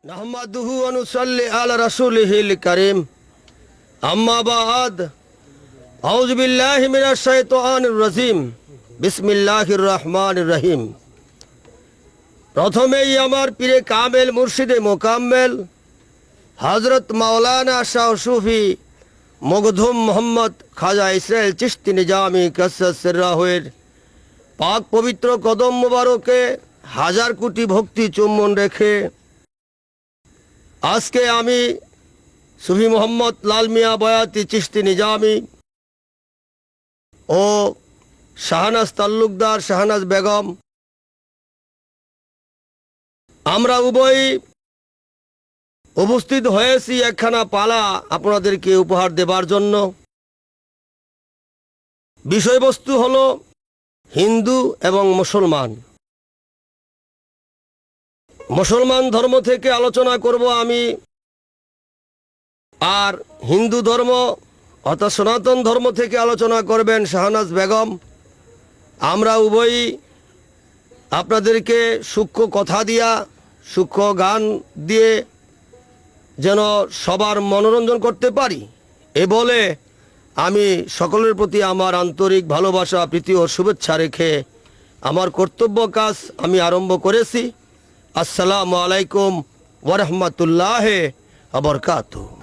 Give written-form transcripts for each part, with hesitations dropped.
नहमदुहु व नुसल्ली अला रसूलिहिल करीम अम्मा बाद औज़ु बिल्लाहि मिनश शैतानिर रजीम बिस्मिल्लाहिर रहमानिर रहीम। प्रथमेই আমার পীরে কামেল মুর্শিদে মোকাম্মেল হযরত মাওলানা শাহ সুফি মখদুম মোহাম্মদ খাজা ইসরাইল চিশতি নিজামি কাসসাস সিররাহের পাক পবিত্র কদম মোবারকে হাজার কোটি ভক্তি চুম্বন রেখে আজকে আমি সুফি মোহাম্মদ লাল মিয়া বয়াতি চিশতি নিজামি ও শাহনাজ তাল্লুকদার শাহনাজ বেগম আমরা উভয় উপস্থিত হয়েছি একখানা পালা আপনাদেরকে উপহার দেবার জন্য। বিষয়বস্তু হলো হিন্দু এবং মুসলমান। মুসলমান ধর্ম থেকে আলোচনা করব আমি, আর হিন্দু ধর্ম অর্থাৎ সনাতন ধর্ম থেকে আলোচনা করবেন শাহনাজ বেগম। আমরা উভয়ই আপনাদেরকে সূক্ষ্ম কথা দিয়া সূক্ষ্ম গান দিয়ে যেন সবার মনোরঞ্জন করতে পারি এ বলে আমি সকলের প্রতি আমার আন্তরিক ভালোবাসা প্রীতি ও শুভেচ্ছা রেখে আমার কর্তব্য কাজ আমি আরম্ভ করেছি। আসসালামু আলাইকুম ওয়া রাহমাতুল্লাহি ওয়া বারাকাতুহু।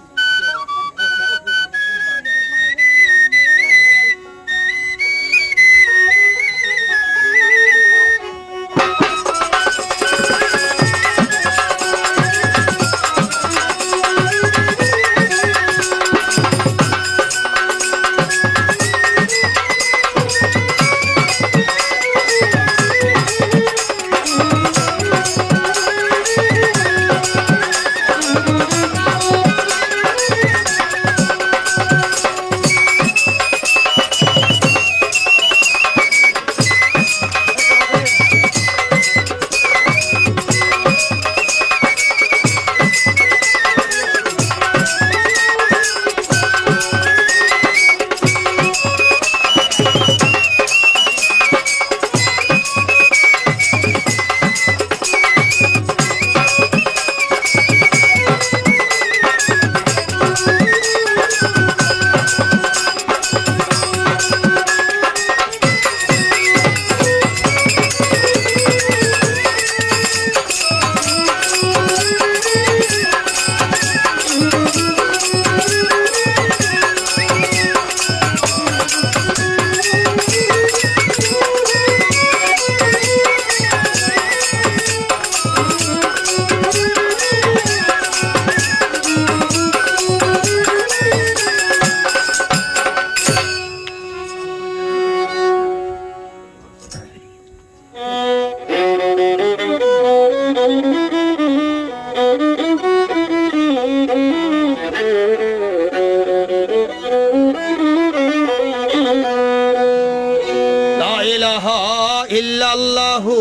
ইল্লাল্লাহু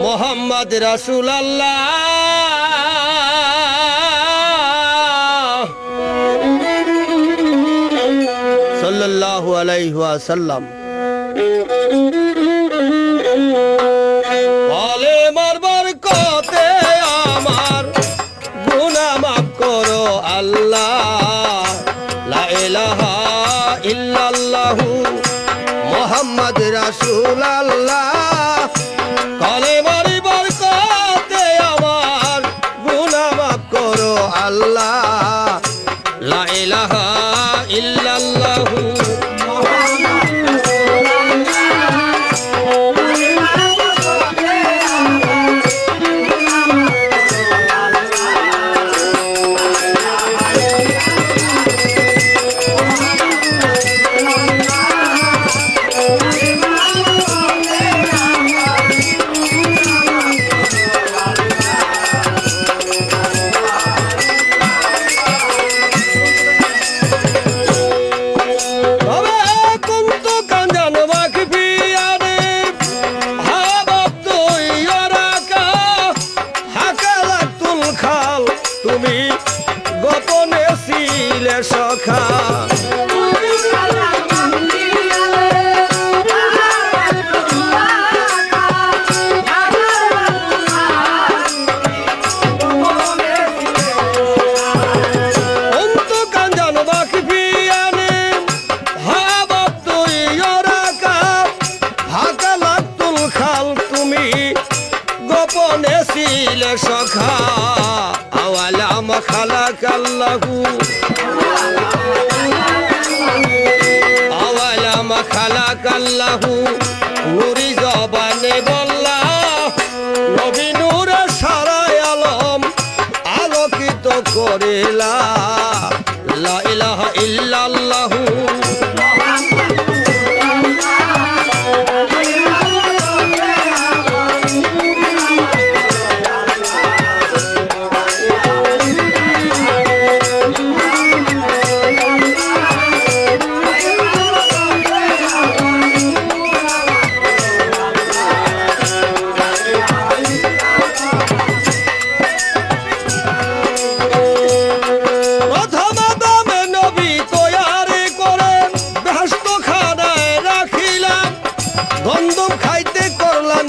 মুহাম্মদ রাসূলুল্লাহ সাল্লাল্লাহু আলাইহি ওয়াসাল্লাম। বলে মারবার কতে আমার গুনাহ মাফ করো আল্লাহ, লা ইলাহা ইল্লাল্লাহু মুহাম্মদ রাসূলুল্লাহ। কলে মারিবার কতে আমার গুনাহ মাফ করো আল্লাহ, লা ইলাহা ইল্লাল্লাহু মুহাম্মদ জীবনে ছিলে সখা আওয়ালাম খালাকাল্লাহু আওয়ালাম খালাকাল্লাহু নুরি জবানে বললা নবী নূরে সারা আলম আলোকিত করিলা লা ইলাহা ইল্লাল্লাহু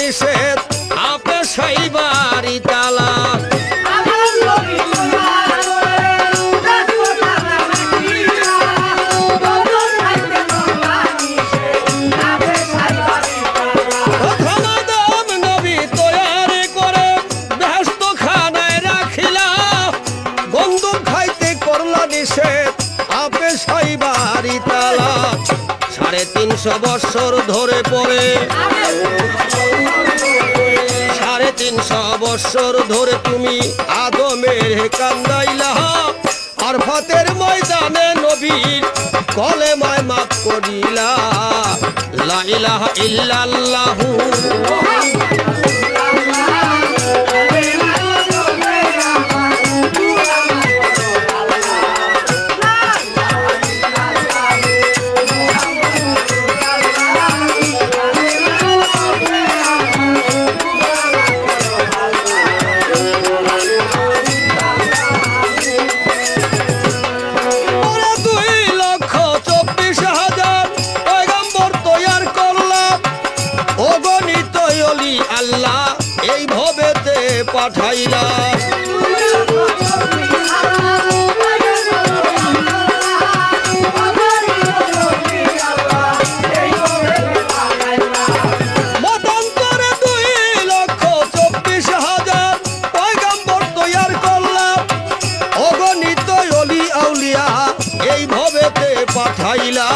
নিষেধ আপে সাইবারি তালা নবী তৈয়ারি করে ব্যস্ত খানায় রাখিলা বন্দুক খাইতে করলা নিষেধ আপে সাইবারি তালা 350 বছর ধরে পড়ে 350 বছর ধরে তুমি আদমের কান্দাইলা আর ফাতের ময়দানে নবীর কলেমায় মাফ করিলা লা ইলাহা ইল্লাল্লাহু আল্লাহ এই ভবেতে পাঠাইলা মতান্তরে 2,24,000 পয়গম্বর তৈয়ার করলাম অগণিত ওলি আউলিয়া এই ভবেতে পাঠাইলা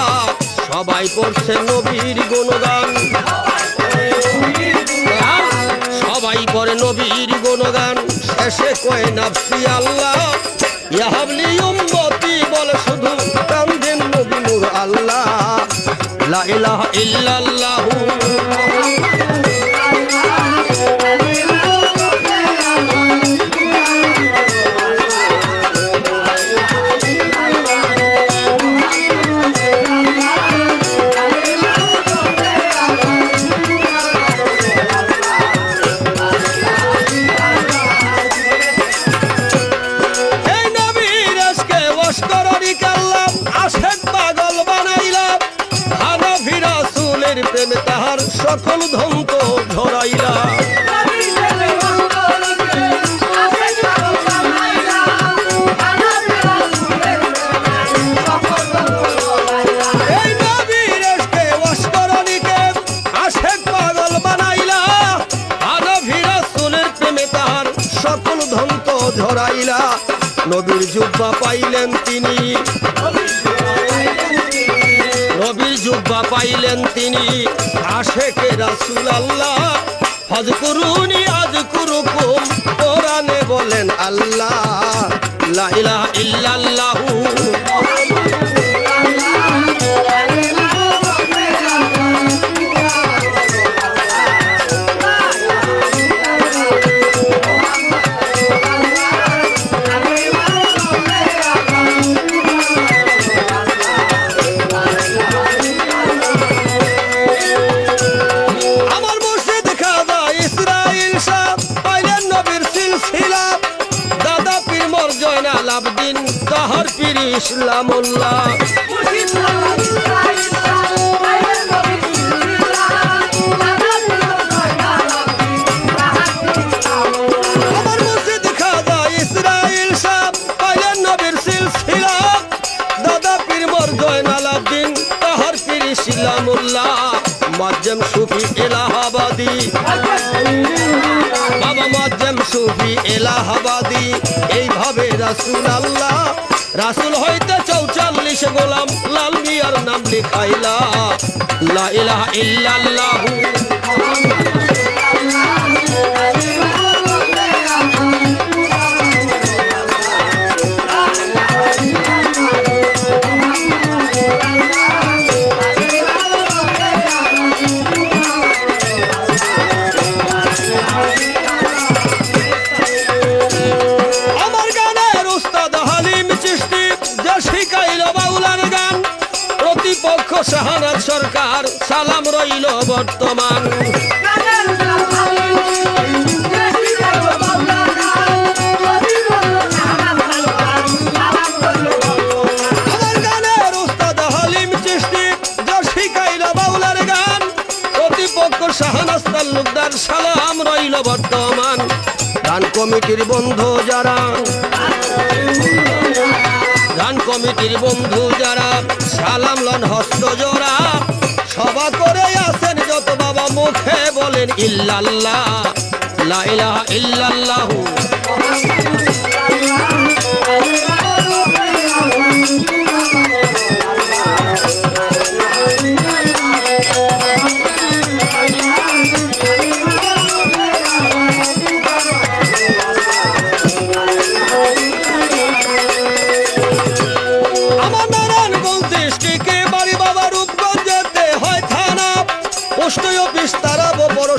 সবাই করছে নবীর গুণগান সবাই করে নবীর গুণগান শেষে কয় নাফসি আল্লাহ ইয়া হাবলি উম্মতি বলে শুধু কান্দেন নবী নূর আল্লাহ লা ইলাহা ইল্লাল্লাহু প্রেমে তাহার সকল ধন্ত ঝরাইলা এই নবীর ইশকে ওয়াশকরণীকে আশেক পাগল বানাইলা আনবী রাসূলের প্রেমে তাহার সকল ধন্ত ঝরাইলা নবীর জুব্বা পাইলেন তিনি নবীর জুব্বা পাইলেন তিনি আশেকে রাসূল আল্লাহ ফাযকুরুনি আযকুরুকুম কোরআনে বলেন আল্লাহ লা ইলাহা ইল্লাল্লাহু আলাউদ্দিন তাহার পীর ইসলামুল্লাহ আমার মুর্শিদ খাজা ইসরাইল শাহ পাইলেন নবীর সিলসিলা দাদা পীর মোর জয়নাল আলাউদ্দিন তাহার পীর ইসলামুল্লাহ মাজ্জাম সুফি এলাহাবাদী বাবা সুফি এলাহাবাদি, এইভাবে রাসূল আল্লাহ রাসূল হইতে 44 গোলাম লাল মিয়ার নাম লিখাইলা। লা ইলাহা ইল্লাল্লাহু শাহানাত সরকার সালাম রইল বর্তমান। আমার গানের উস্তাদ হালিম চিশতি যা শিখাইল বাউলার গান, প্রতিপক্ষ শাহানাত তালুকদার সালাম রইল বর্তমান। গান কমিটির বন্ধু যারা, গান কমিটির বন্ধু যারা সালাম লন হস্ত জোড়া, সভা করে আছেন যত বাবা মুখে বলেন ইল্লাল্লাহ, লা ইলাহা ইল্লাল্লাহু।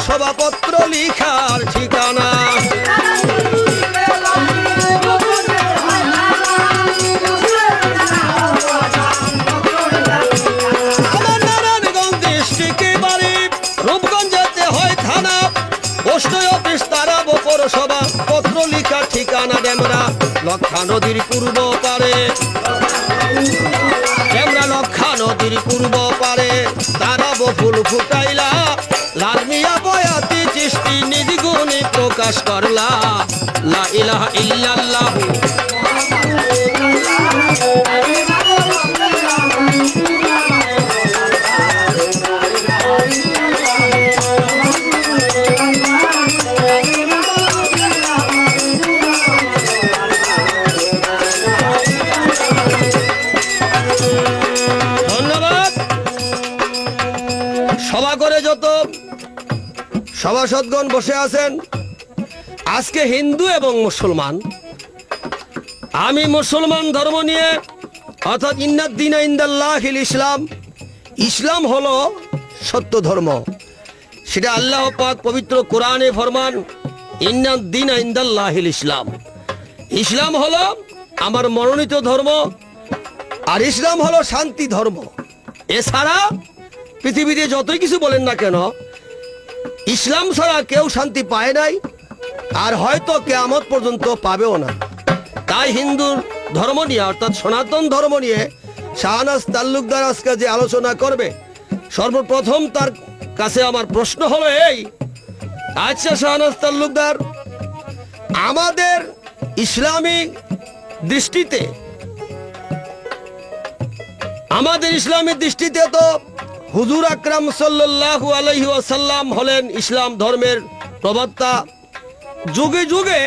সভাপত্র লিখার ঠিকানা, নারায়ণগঞ্জ ডিস্ট্রিক্টে বাড়ি, রূপগঞ্জ যেতে হয় থানা, পোস্ট অফিস তারাবো পৌরসভা, পত্র লিখার ঠিকানা ডেমরা লক্ষা নদীর পূর্ব পারে, ডেমরা লক্ষা নদীর পূর্ব পারে তারাবো ফুল ফুটাইলা, লাল মিয়া বয়াতি চিশতি নিজ গুণে প্রকাশ করলা। লা ইলাহা ইল্লাল্লাহু ধন্যবাদ। সভা করে যত সভাসদগণ বসে আছেন, আজকে হিন্দু এবং মুসলমান, আমি মুসলমান ধর্ম নিয়ে অর্থাৎ ইন্নাদ্দিনা ইনদাল্লাহিল ইসলাম, ইসলাম হলো সত্য ধর্ম, সেটা আল্লাহ পাক পবিত্র কোরআনে ফরমান ইন্নাদ্দিনা ইনদাল্লাহিল ইসলাম। ইসলাম হলো আমার মনোনীত ধর্ম, আর ইসলাম হলো শান্তি ধর্ম। এছাড়া পৃথিবীতে যতই কিছু বলেন না কেন, ইসলাম ছাড়া কেউ শান্তি পায় নাই, আর হয়তো কিয়ামত পর্যন্ত পাবেও না। তাই হিন্দুর ধর্ম নিয়ে অর্থাৎ সনাতন ধর্ম নিয়ে শাহনাজ তালুকদার আজকে যে আলোচনা করবে, সর্বপ্রথম তার কাছে আমার প্রশ্ন হলো এই, আচ্ছা শাহনাজ তালুকদার, আমাদের ইসলামিক দৃষ্টিতে, আমাদের ইসলামের দৃষ্টিতে তো হুজুর আকরাম সাল্লাল্লাহু আলাইহি ওয়াসাল্লাম হলেন ইসলাম ধর্মের প্রবক্তা, যুগে যুগে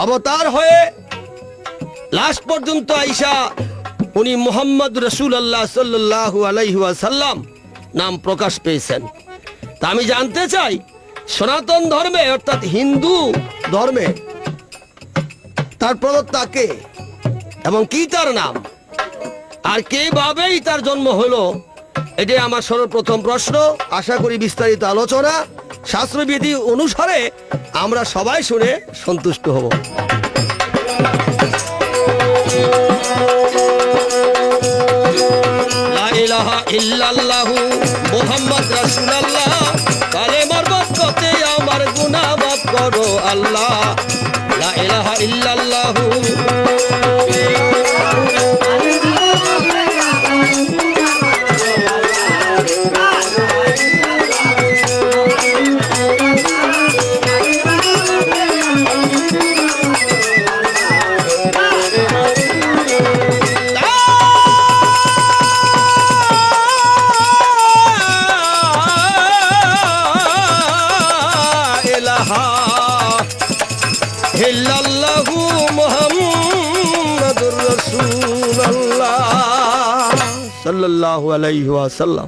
অবতার হয়ে লাস্ট পর্যন্ত আইসা উনি মুহাম্মদ রাসূলুল্লাহ সাল্লাল্লাহু আলাইহি ওয়াসাল্লাম নাম প্রকাশ পেয়েছেন। তা আমি জানতে চাই, সনাতন ধর্মে অর্থাৎ হিন্দু ধর্মে তার প্রবক্তা কে এবং কি তার নাম, আর কিভাবেই তার জন্ম হলো, এটাই আমার সর্বপ্রথম প্রশ্ন। আশা করি বিস্তারিত আলোচনা শাস্ত্রবিধি অনুসারে আমরা সবাই শুনে সন্তুষ্ট হব। লা ইলাহা ইল্লাল্লাহু মুহাম্মদ রাসূলুল্লাহ, কালেমার বরকতে আমার গুনাহ মাফ করো আল্লাহ। লা ইলাহা ইল্লাল্লাহু ইল্লাল্লাহু মুহাম্মাদুর রাসূলুল্লাহ সাল্লাল্লাহু আলাইহি ওয়াসাল্লাম।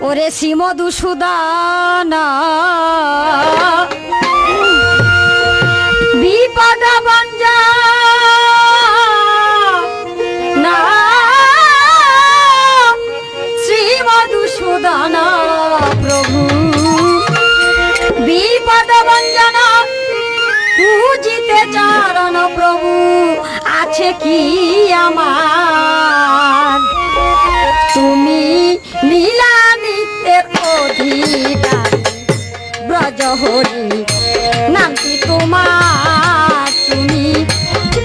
ওরে শ্রীমধুসূদনা বিপদ ভঞ্জনা শ্রীমধুসূদনা প্রভু বিপদ ভঞ্জনা পূজিতে চরণ প্রভু আছে কি আমার তুমি লীলা নিত্যের অধিকারী ব্রজহরি নামটি তোমার তুমি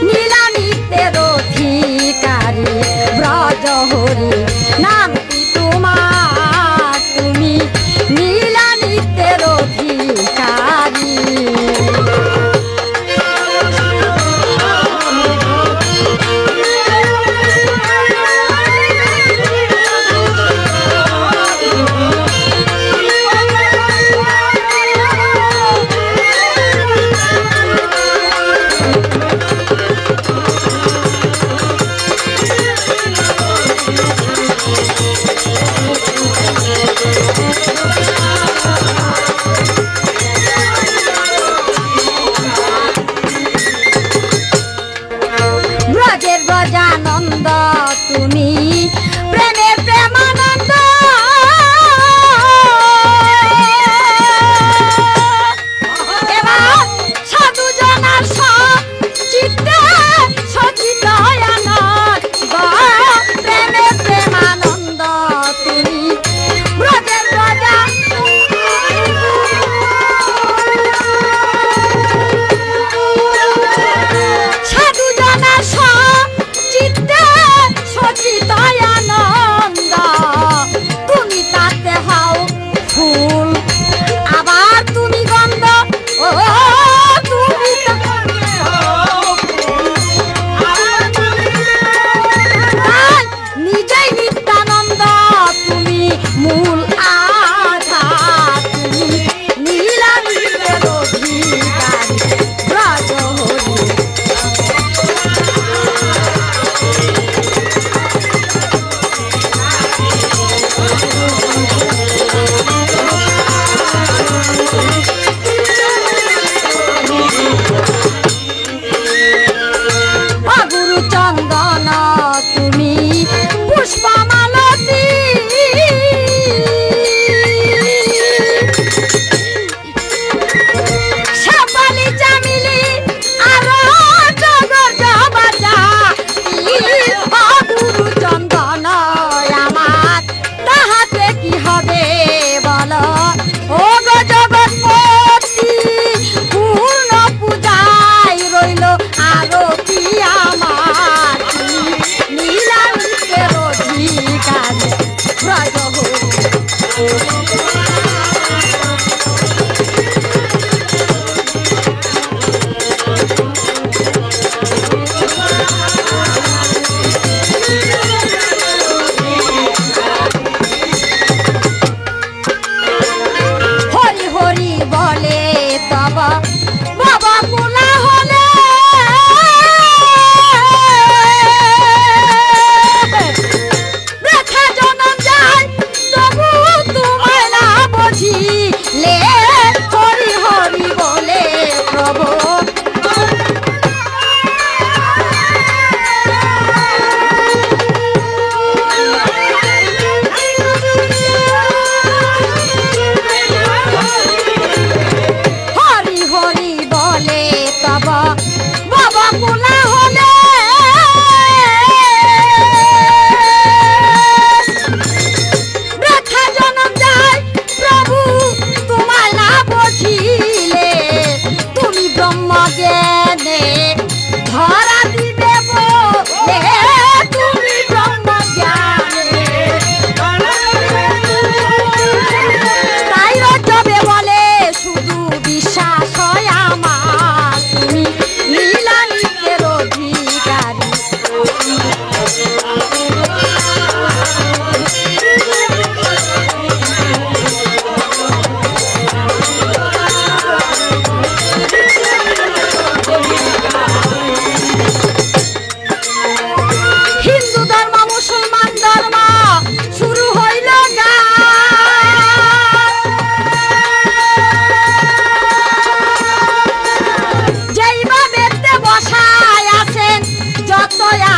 লীলা নিত্যের অধিকারী ব্রজহরি নামটি তোমার তুমি লীলা নিত্যের অধিকারী ব্রজানন্দ তুমি প্রেমে প্রেমানন্দ এবার সাধু জনার চিত্তে সচিত আনন্দ প্রেমে প্রেমানন্দ তুমি ব্রজের ব্রজা সাধু জনার চিত্তে সচিত আনন্দ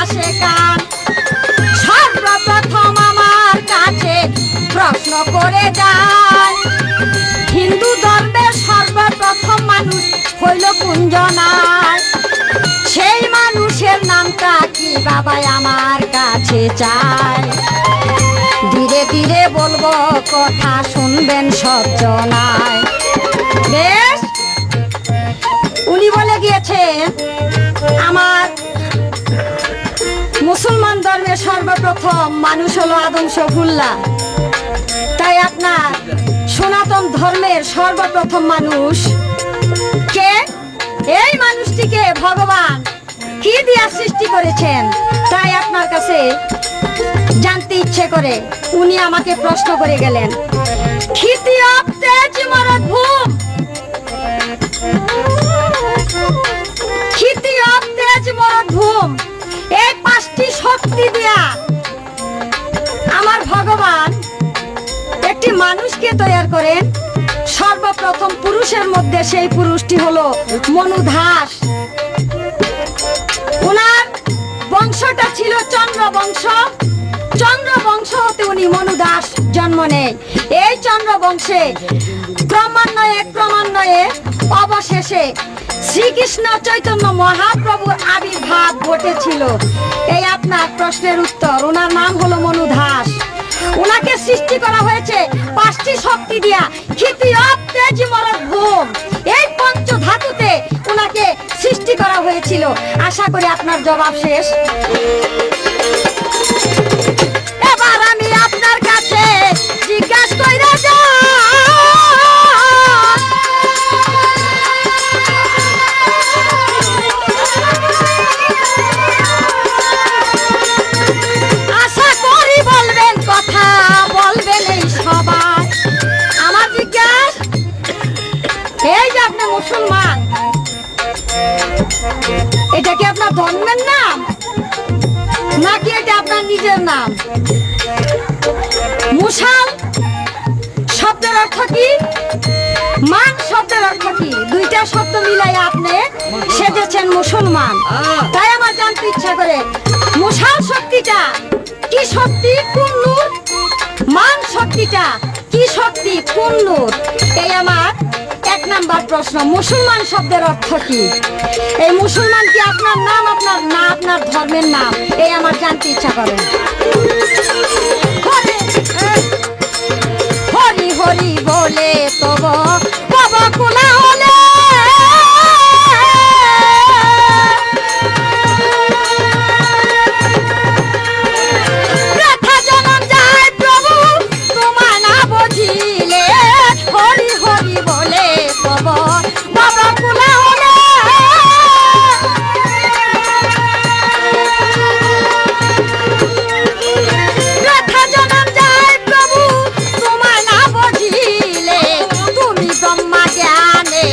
আসে কান। সর্বপ্রথম আমার কাছে প্রশ্ন করে যায়, হিন্দু ধর্মের সর্বপ্রথম মানুষ হইল কুঞ্জনায়। সেই মানুষের নামটা কি বাবা আমার কাছে চাই। ধীরে ধীরে বলবো কথা, শুনবেন সব জনায়। বেশ, উনি বলে গিয়েছেন আমার মুসলমান ধর্মের সর্বপ্রথম মানুষ হলো আদম শফুল্লাহ। তাই আপনার সনাতন ধর্মের সর্বপ্রথম মানুষ কে? এই মানুষটিকে ভগবান কি দিয়া সৃষ্টি করেছেন, তাই আপনার কাছে জানতে ইচ্ছে করে উনি আমাকে প্রশ্ন করে গেলেন। খিতিয়াব তেজ মরদ ভূম, খিতিয়াব তেজ মরদ ভূম, এই পাঁচটি শক্তি দিয়া আমার ভগবান একটি মানুষকে তৈরি করেন। সর্বপ্রথম পুরুষের মধ্যে সেই পুরুষটি হলো মনু দাস। ওনার বংশটা ছিল চন্দ্র বংশ। চন্দ্র বংশ হতে উনি মনু দাস জন্ম নেয়। এই চন্দ্র বংশে ক্রমান্বয়ে অবশেষে শ্রীকৃষ্ণ চৈতন্য মহাপ্রভুর আবির্ভাব ঘটেছিল। এই আপনার প্রশ্নের উত্তর। ওনার নাম হলো মনু দাস। ওনাকে সৃষ্টি করা হয়েছে পাঁচটি শক্তি দিয়া। খিতিয়াব তেজ মরদ ভূম, এই পঞ্চ ধাতুতে ওনাকে সৃষ্টি করা হয়েছিল। আশা করি আপনার জবাব শেষ। এবার আমি আপনার কাছে জিজ্ঞাসা কইরা যাই, আশা করি বলবেন কথা, বলবেন এই সবাই। আমার জিজ্ঞাসা, এই যে আপনি মুসলমান, এটা কি আপনার ধর্মের নাম নাকি এটা আপনার নিজের নাম? মুসাল শব্দের অর্থ কি? মান শব্দের অর্থ কি? দুইটা শব্দ মিলাই আপনি সেজেছেন মুসলমান। তাই আমার জানতে ইচ্ছা করে মুসাল শক্তিটা কি শক্তি, কোন নূর? মান শক্তিটা কি শক্তি, কোন নূর? এই আমার এক নাম্বার প্রশ্ন। মুসলমান শব্দের অর্থ কি? এই মুসলমান কি আপনার নাম, আপনার না আপনার ধর্মের নাম? এই আমার জানতে ইচ্ছা করে। হরি হরি বলে তব বাবা কোলা হলে, ব্যথা জনম যায় প্রভু তোমায় না বুঝিলে। হরি হরি বলে তব বাবা কোলা হলে, ব্যথা জনম যায় প্রভু তোমায় না বুঝিলে। তুমি ব্রহ্মা জ্ঞানে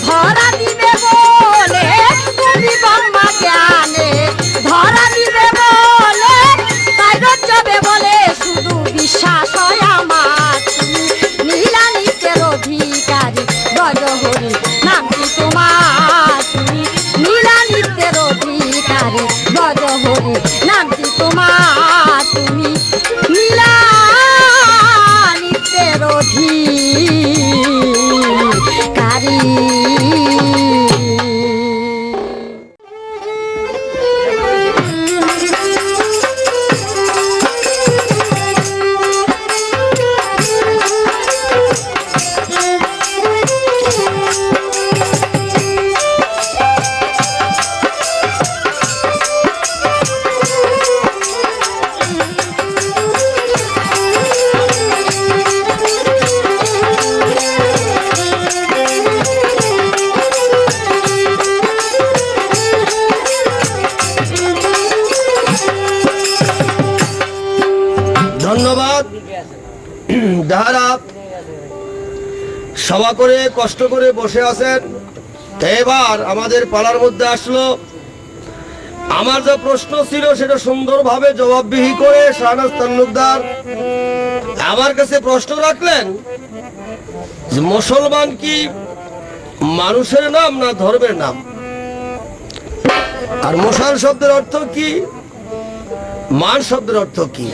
ধরা দিবে বলে, তুমি ব্রহ্মা জ্ঞানে ধরা দিবে বলে, তাই রজ্জবে বলে শুধু বিশ্বাস হয় আমার। তুমি নীলানিতের অধিকারী বজ হরি নামটি তোমার। তুমি নীলানিতের অধিকারী বজ হরি নামটি তোমার। তুমি নীলানিতের অধিকারী। ধন্যবাদ। যাহারা সভা করে কষ্ট করে বসে আছেন, এবার আমাদের পালার মধ্যে আসলো। আমার যে প্রশ্ন ছিল সেটা সুন্দরভাবে জবাববিহি করে শাহনাজ তালুকদার আমার কাছে প্রশ্ন রাখলেন যে মুসলমান কি মানুষের নাম না ধর্মের নাম? আর মশাল শব্দের অর্থ কি, মান শব্দের অর্থ কি,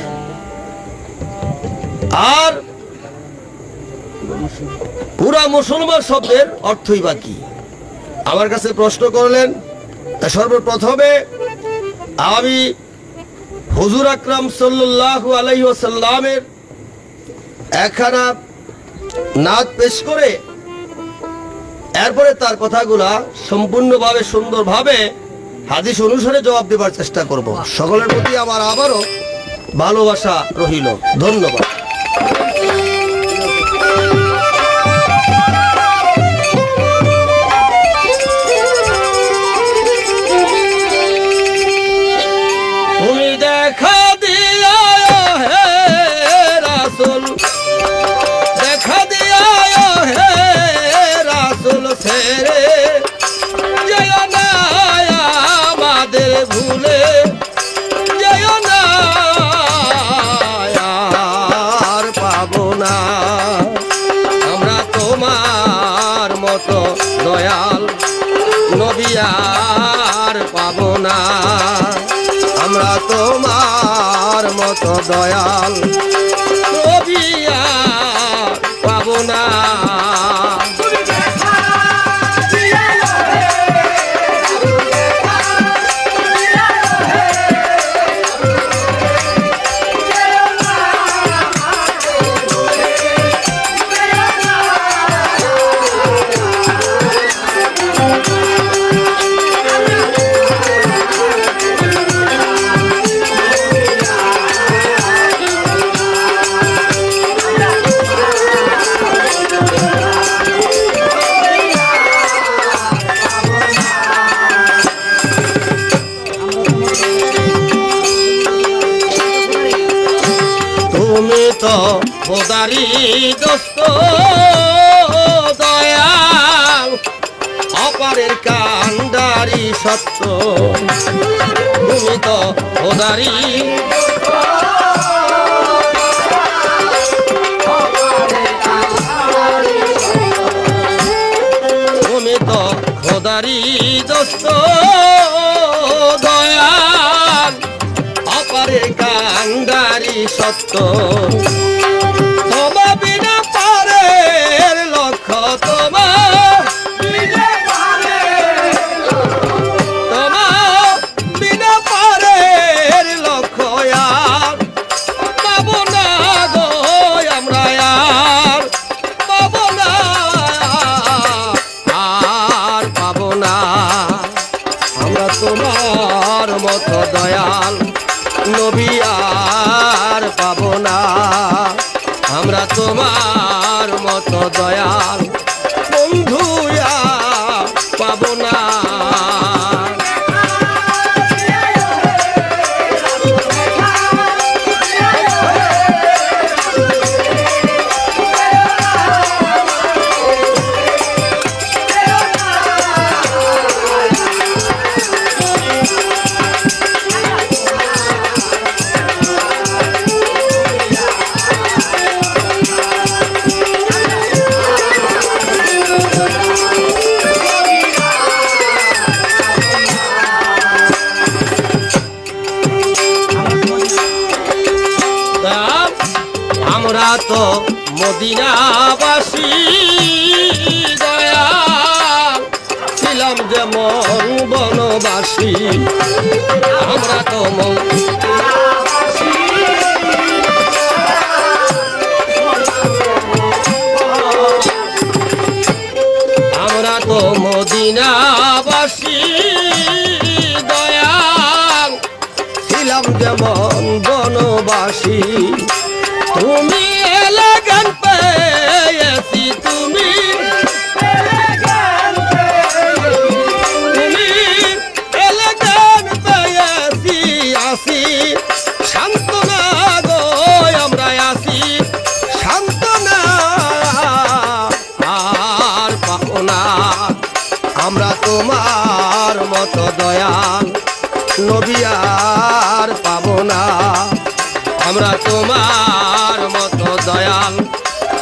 আর পুরা মুসলমান শব্দের অর্থই বা কি? আমার কাছে প্রশ্ন করলেন। সর্বপ্রথমে আমি হুজুর আকরাম সাল্লাল্লাহু আলাইহি ওয়াসাল্লামের একখানা নাত পেশ করে এরপরে তার কথাগুলা সম্পূর্ণভাবে সুন্দরভাবে হাদিস অনুসারে জবাব দেবার চেষ্টা করব। সকলের প্রতি আমার আবারও ভালোবাসা রহিল। ধন্যবাদ। তুমি দেখা দিয়া হে রাসূল, দেখা দিয়া হে রাসূল ছেড়ে যেও না আমাদের ভুলে, যেও না আর পাবো না আমরা তোমার মতো দয়াল নবী, আর পাবো না আমরা তোমার মতো দয়াল নবী, আর পাবো না। তুমি তো খোদারি দোস্ত দয়াল, অপারের কান্ডারি সত্য, তুমি তো খোদারি তুমি তো খোদারি দোস্ত দয়াল, অপারের কান্ডারি সত্য, তোমা বিনা পারের লক্ষ্য, তোমা বিনা পারের লক্ষ্য আর পাবো না গো আমরা, আর পাবো না, আর পাবো না আমরা তোমার মতো দয়াল নবী, আর পাবো না আমরা তোমার মতো দয়াল বন্ধু, আর পাবো না। আমরা তো মদিনাবাসী দয়াল, ছিলাম যেমন বনবাসী, আমরা তো আমরা তো মদিনাবাসী দয়াল, ছিলাম যেমন বনবাসী, তুমি এলে গান পেয়েছি, তুমি এলে গান পেয়েছি, আসি সান্ত্বনা গো আমরা আসি সান্ত্বনা, আর পাবো না আমরা তোমার মতো দয়াল নবী, আর পাবো না আমরা তোমার মতো দয়াল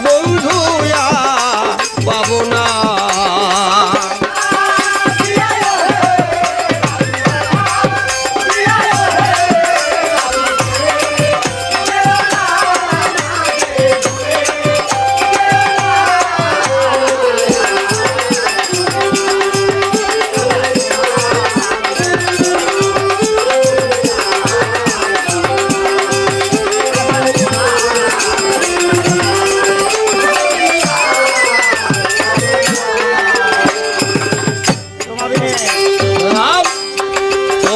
বন্ধু, আর পাবো না।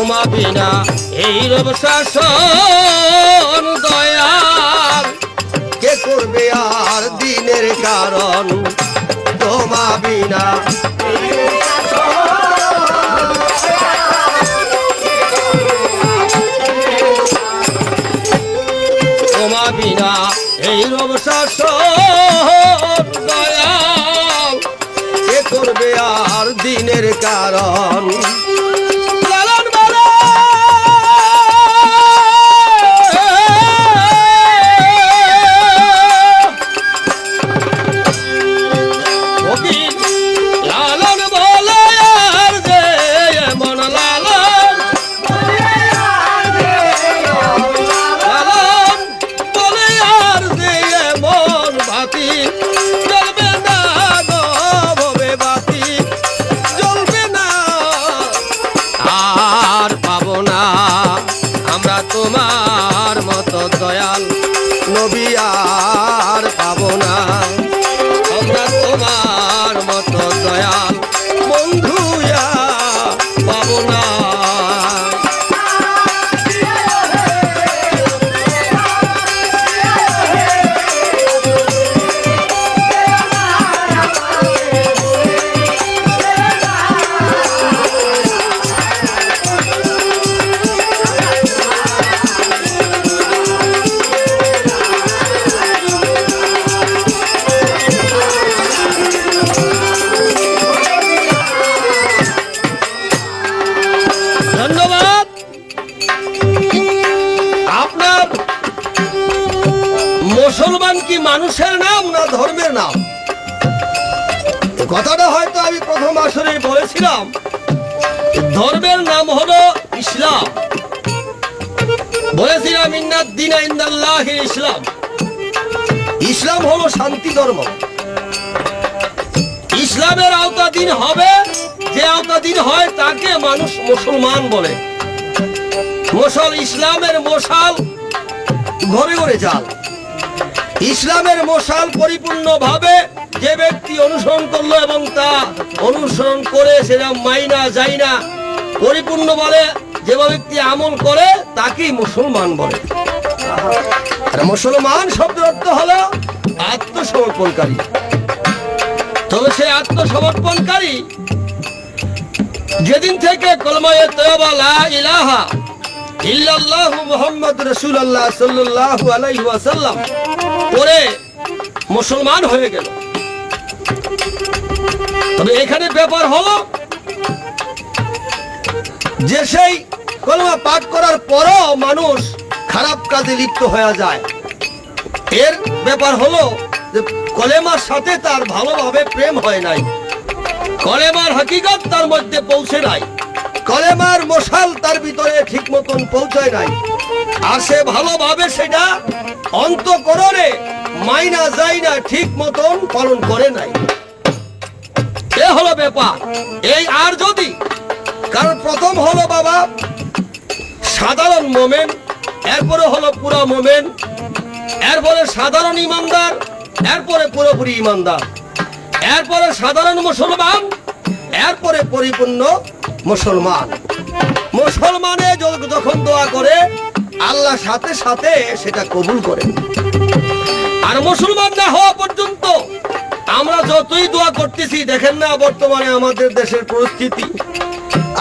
তোমা বিনা এই রব শাসন দয়াল কে করবে আর দিনের কারণ তোমা বিনা তোমা বিনা এই রব শাসন দয়াল কে করবে আর দিনের কারণ লালন বলে ফকির লালন বলে আর যে এমন লালন লালন বলে আর যে এমন বাতি জ্বলবে না গো ভবে বাতি জ্বলবে না আর পাবো না আমরা তোমার মতো দয়াল নবী আর পাবো না আমরা তোমার মতো দয়াল বন্ধু আর পাবো না ধন্যবাদ। আপনার মুসলমান কি মানুষের নাম না ধর্মের নাম? এ কথাটা হয়তো আমি প্রথম আসরে বলেছিলাম। ধর্মের নাম হলো ইসলাম। বলেছিলাম ইন্নাদ দীনা ইনদাল্লাহি ইসলাম। ইসলাম হলো শান্তি ধর্ম। ইসলামের আওতাধীন হবে যে আওতাধীন হয় তাকে মানুষ মুসলমান বলে। ইসলামের মশাল ঘরে ঘরে জাল। ইসলামের মশাল পরিপূর্ণভাবে যে ব্যক্তি অনুসরণ করলো এবং তা অনুসরণ করে সেটা মাইনা যায় না পরিপূর্ণ বলে যে ব্যক্তি আমল করে তাকেই মুসলমান বলে। আর মুসলমান শব্দের অর্থ হলো আত্মসমর্পণকারী। তবে সেই আত্মসমর্পণকারী যেদিন থেকে কলমায়ে তয়্যবা লা ইলাহা ইল্লাল্লাহু মুহাম্মাদুর রাসূলুল্লাহ সাল্লাল্লাহু আলাইহি ওয়াসাল্লাম পড়ে মুসলমান হয়ে গেল। তবে এখানে ব্যাপার হলো যে সেই কলমা পাঠ করার পরও মানুষ খারাপ কাজে লিপ্ত হয়ে যায়। এর ব্যাপার হলো যে কলেমার সাথে তার ভালোভাবে প্রেম হয় নাই, কলেমার হাকিকত তার মধ্যে পৌঁছে নাই, কলেমার মশাল তার ভিতরে ঠিক মতন পৌঁছায় নাই, আর সে ভালোভাবে সেটা অন্তঃকরণে মাইনা যায় না, ঠিক মতন পালন করে নাই। এ হলো ব্যাপার। এই আর যদি কারণ প্রথম হলো বাবা সাধারণ মোমেন, এরপরে হলো পুরা মোমেন, এরপরে সাধারণ ইমানদার, এরপরে পুরোপুরি ইমানদার, এরপরে সাধারণ মুসলমান, এরপরে পরিপূর্ণ মুসলমান। মুসলমানে যখন দোয়া করে আল্লাহ সাথে সাথে সেটা কবুল করে। আর মুসলমান না হওয়া পর্যন্ত আমরা যতই দোয়া করতেছি, দেখেন না বর্তমানে আমাদের দেশের পরিস্থিতি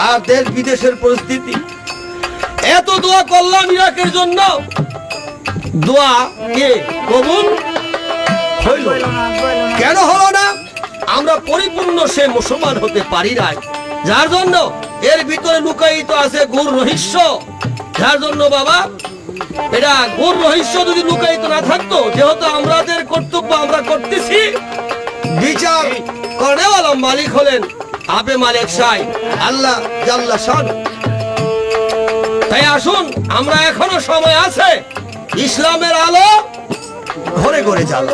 আর দেশ বিদেশের পরিস্থিতি। এত দোয়া করলাম ইরাকের জন্য, দোয়া কে কবুল হইল কেন হলো না? আমরা পরিপূর্ণ সে মুসলমান হতে পারি নাই, যার জন্য এর ভিতরে লুকায়িত আছে গূঢ় রহস্য। যার জন্য বাবা এটা গূঢ় রহস্য যদি লুকায়িত না থাকতো, যেহেতু আমাদের কর্তব্য আমরা করতেছি, বিচার করেওয়ালা মালিক হলেন আপে মালিক সাই আল্লাহ জাল্লা শান। তাই আসুন, আমরা এখনো সময় আছে, ইসলামের আলো ঘরে ঘরে জ্বালো।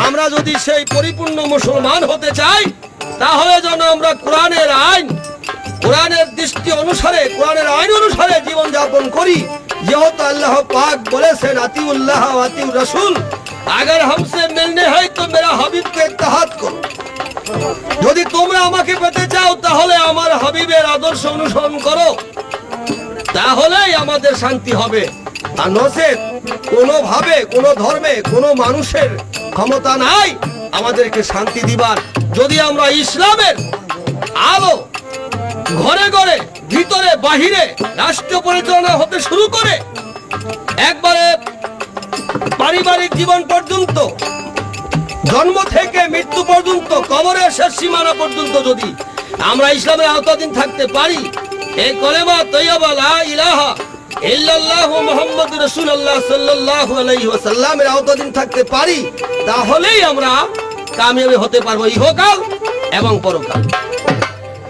আমরা যদি সেই পরিপূর্ণ মুসলমান হতে চাই, তাহলে যেন আমরা কোরআনের আইন, কোরআনের দৃষ্টি অনুসারে, কোরআনের আইন অনুসারে জীবন যাপন করি। যেহেতু আল্লাহ পাক বলেছেন আতিউল্লাহ ওয়া আতিউর রাসূল, अगर हमसे मिलने है तो मेरा हबीब के इत्तेहाद करो। যদি তোমরা আমাকে পেতে চাও তাহলে আমার হাবিবের আদর্শ অনুসরণ করো। তাহলেই আমাদের শান্তি হবে। আর নচেত কোনোভাবে কোনো ধর্মে কোনো মানুষের ক্ষমতা নাই আমাদেরকে শান্তি দিবার। যদি আমরা ইসলামের আলো ঘরে ঘরে ভিতরে বাহিরে রাষ্ট্র পরিচালনা হতে শুরু করে একবারে পারিবারিক জীবন পর্যন্ত, জন্ম থেকে মৃত্যু পর্যন্ত, কবরের শেষ সীমানা পর্যন্ত যদি আমরা ইসলামের আওতাধীন থাকতে পারি, এই কলেমা তৈয়বা লা ইলাহা ইল্লাল্লাহু মুহাম্মাদুর রাসূলুল্লাহ সাল্লাল্লাহু আলাইহি ওয়াসাল্লামের আওতাধীন থাকতে পারি, তাহলেই আমরা কামিয়াবি হতে পারবো ইহকাল এবং পরকাল।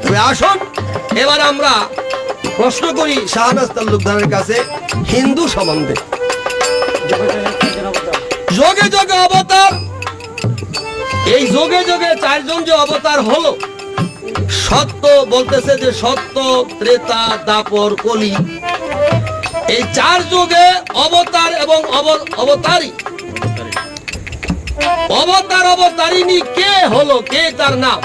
তবে আসুন এবার আমরা প্রশ্ন করি শাহনাজ তালুকদারের কাছে হিন্দু সম্বন্ধে। যোগে যোগে অবতার, এই যোগে যোগে চারজন যে অবতার হলো, সত্য বলতেছে যে সত্য, ত্রেতা, দাপর, কলি, এই চার যুগে অবতার এবং অবতারী, অবতার অবতারিণী কে হলো, কে তার নাম?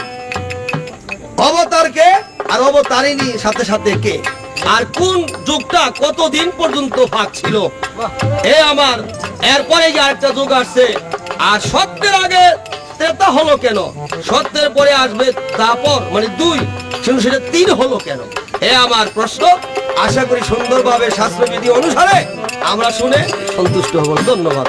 অবতার কে আর অবতারিণী সাথে সাথে কে, আর কোন যুগটা কতদিন পর্যন্ত ভাগ ছিল? এ আমার এরপরে যে আরেকটা যুগ আসছে, আর সত্যের আগে ত্রেতা হলো কেন? সত্যের পরে আসবে দাপর, মানে 2, কিন্তু সেটা 3 হলো কেন? এ আমার প্রশ্ন। আশা করি সুন্দরভাবে শাস্ত্রবিধি অনুসারে আমরা শুনে সন্তুষ্ট হব। ধন্যবাদ।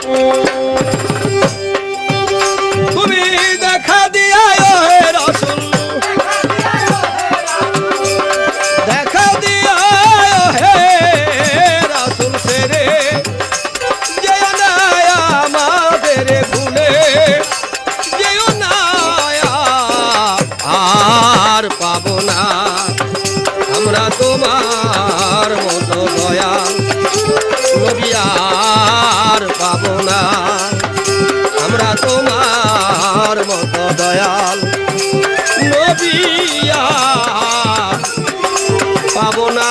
তুমি দেখা দিয়া হে রাসূল, দেখা দিয়া হে রাসূল সেরে, যেও না আমাদের ভুলে, যেও না আর পাবো না আমরা তোমার মতো দয়াল নবী, আর পাবো না আমরা তোমার মতো দয়াল নবী, আর পাবো না।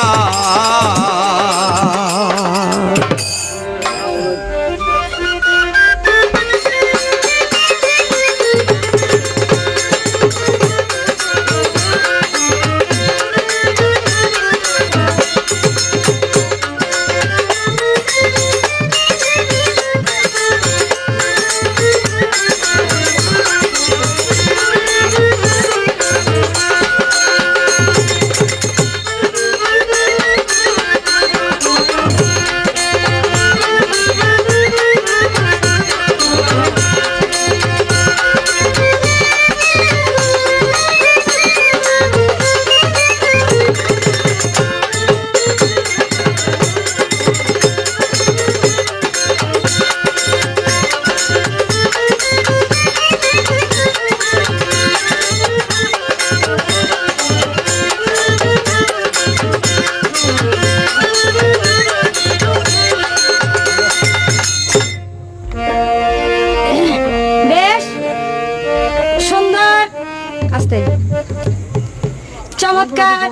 চমৎকার।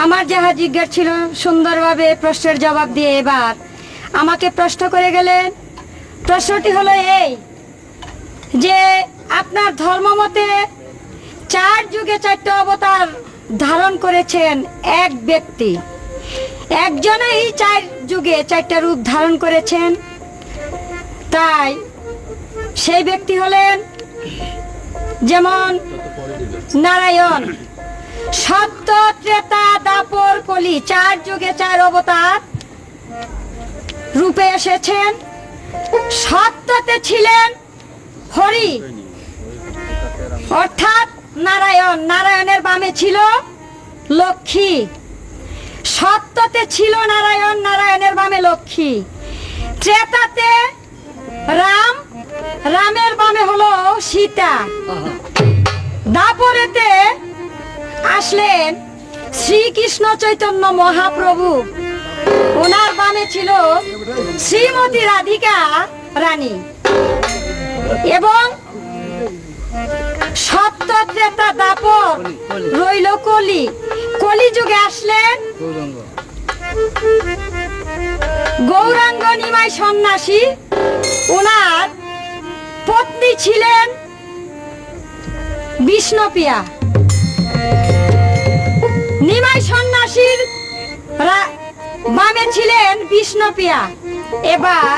আমার যাহা জিজ্ঞাসা ছিল সুন্দরভাবে প্রশ্নের জবাব দিয়ে এবার আমাকে প্রশ্ন করে গেলেন। প্রশ্নটি হলো এই যে আপনার ধর্মমতে 4 যুগে 4টা অবতার ধারণ করেছেন এক ব্যক্তি, একজনেই 4 যুগে 4টা রূপ ধারণ করেছেন, তাই সেই ব্যক্তি হলেন যেমন নারায়ণ। সত্য, ত্রেতা, দাপর, কলি 4 যুগে 4 অবতার রূপে এসেছেন। সত্যতে ছিলেন হরি অর্থাৎ নারায়ণ, নারায়ণের বামে ছিল লক্ষ্মী। সত্যতে ছিল নারায়ণ, নারায়ণের বামে লক্ষ্মী। ত্রেতাতে রাম, রামের বামে হলো সীতা। দাপরেতে আসলেন শ্রীকৃষ্ণ চৈতন্য মহাপ্রভু, ওনার বামে ছিল শ্রীমতী রাধিকা রানী। এবং সত্য, ত্রেতা, দাপর রইল কলি। কলিযুগে আসলেন গৌরাঙ্গ নিমাই সন্ন্যাসী, ওনার পত্নী ছিলেন বিষ্ণুপ্রিয়া। নিমাই সন্ন্যাসীর বামে ছিলেন বিষ্ণুপ্রিয়া। এবার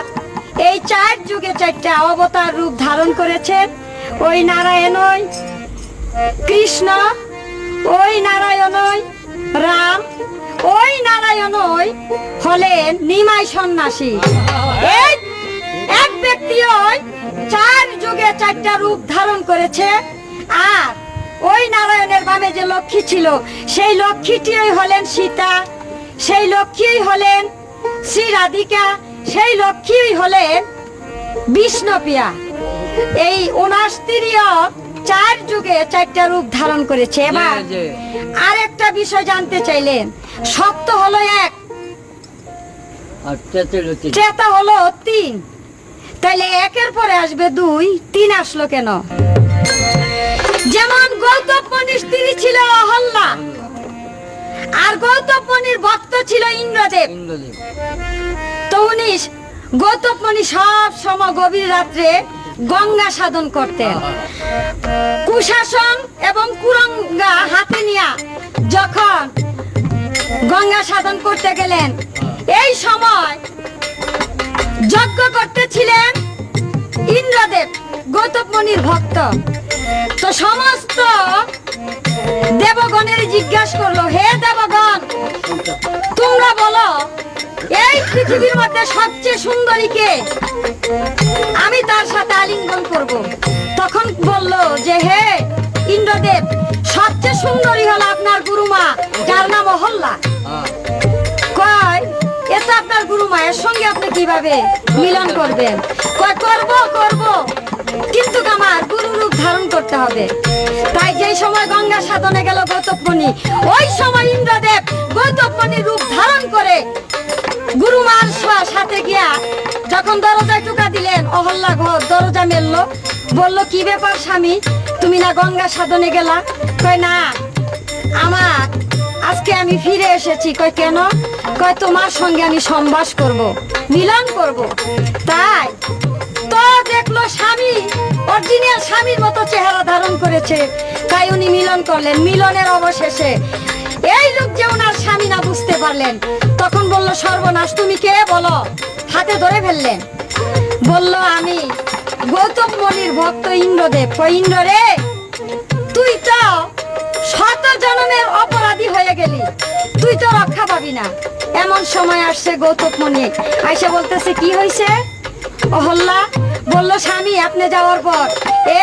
এই 4 যুগে 4টা অবতার রূপ ধারণ করেছেন। ওই নারায়ণই কৃষ্ণ, ওই নারায়ণই রাম, ওই নারায়ণই হলেন নিমাই সন্ন্যাসী। এই এক ব্যক্তি ওই 4 যুগে 4টা রূপ ধারণ করেছে। আর ওই নারায়ণের বামে যে লক্ষ্মী ছিল, সেই লক্ষ্মীটিই হলেন সীতা, সেই লক্ষ্মীই হলেন শ্রী রাধিকা, সেই লক্ষ্মীই হলেন বিষ্ণুপ্রিয়া। এই 69 4 যুগে 4টা রূপ ধারণ করেছে। এবার আরেকটা বিষয় জানতে চাইলেন, সত্য হলো 1, ত্রেতা হলো 3, তাইলে 1-এর পরে আসবে 2, 3 আসলো কেন? যেমন গৌতম মুনির স্ত্রী ছিল অহল্যা, আর গৌতম মুনির ভক্ত ছিল ইন্দ্রদেব। তো গৌতম মুনি সব সময় গভীর রাত্রে গঙ্গা সাধন করতেন। কুশাসন এবং কুরঙ্গা হাতে নিয়ে যখন গঙ্গা সাধন করতে গেলেন, এই সময় যজ্ঞ করতেছিলেন ইন্দ্রদেব, গৌতম মুনির ভক্ত। তো সমস্ত দেবগণের জিজ্ঞাসা করলো, হে দেবগণ, তোমরা বলো এই পৃথিবীর মধ্যে সবচেয়ে সুন্দরী কে? আমি তার সাথে আলিঙ্গন করব। তখন বলল যে হে ইন্দ্রদেব, সবচেয়ে সুন্দরী হলো আপনার গুরুমা, যার নাম অহল্যা। কয় এটা আপনার গুরুমা, এর সঙ্গে আপনি কিভাবে মিলন করবেন? কয় করব, কিন্তু আমার গুরু রূপ ধারণ করতে হবে। তাই যেই সময় গঙ্গা সাধনে গেল গৌতম মুনি, ওই সময় ইন্দ্রদেব গৌতম মুনির রূপ ধারণ করে গুরুমার সাথে গিয়া যখন দরজায় টোকা দিলেন, অহল্যা ঘর দরজা মেললো। বলল, কি ব্যাপার স্বামী, তুমি না গঙ্গা সাধনে গেলা? কয় না, আমার আজকে আমি ফিরে এসেছি। কয় কেন? কয় তোমার সঙ্গে আমি সম্বাস করব, মিলন করব। তাই তো দেখলো স্বামী অরিজিনাল স্বামীর মতো চেহারা ধারণ করেছে, তাই উনি মিলন করলেন। মিলনের অবশেষে এই লোক যে ওনার স্বামী না বুঝতে পারলেন, তখন বলল, সর্বনাশ, তুমি কে বলো? হাতে ধরে ফেললেন। বলল, আমি গৌতম মুনির ভক্ত ইন্দ্রদেব। কই ইন্দ্র রে, তুই তো 100 জন্মের অপরাধী হয়ে গেলি, তুই তো রক্ষা পাবি না। এমন সময় আসছে গৌতম মুনি, আইসা বলতেছে, কি হয়েছে? অহল্যা বলল, স্বামী আপনি যাওয়ার পর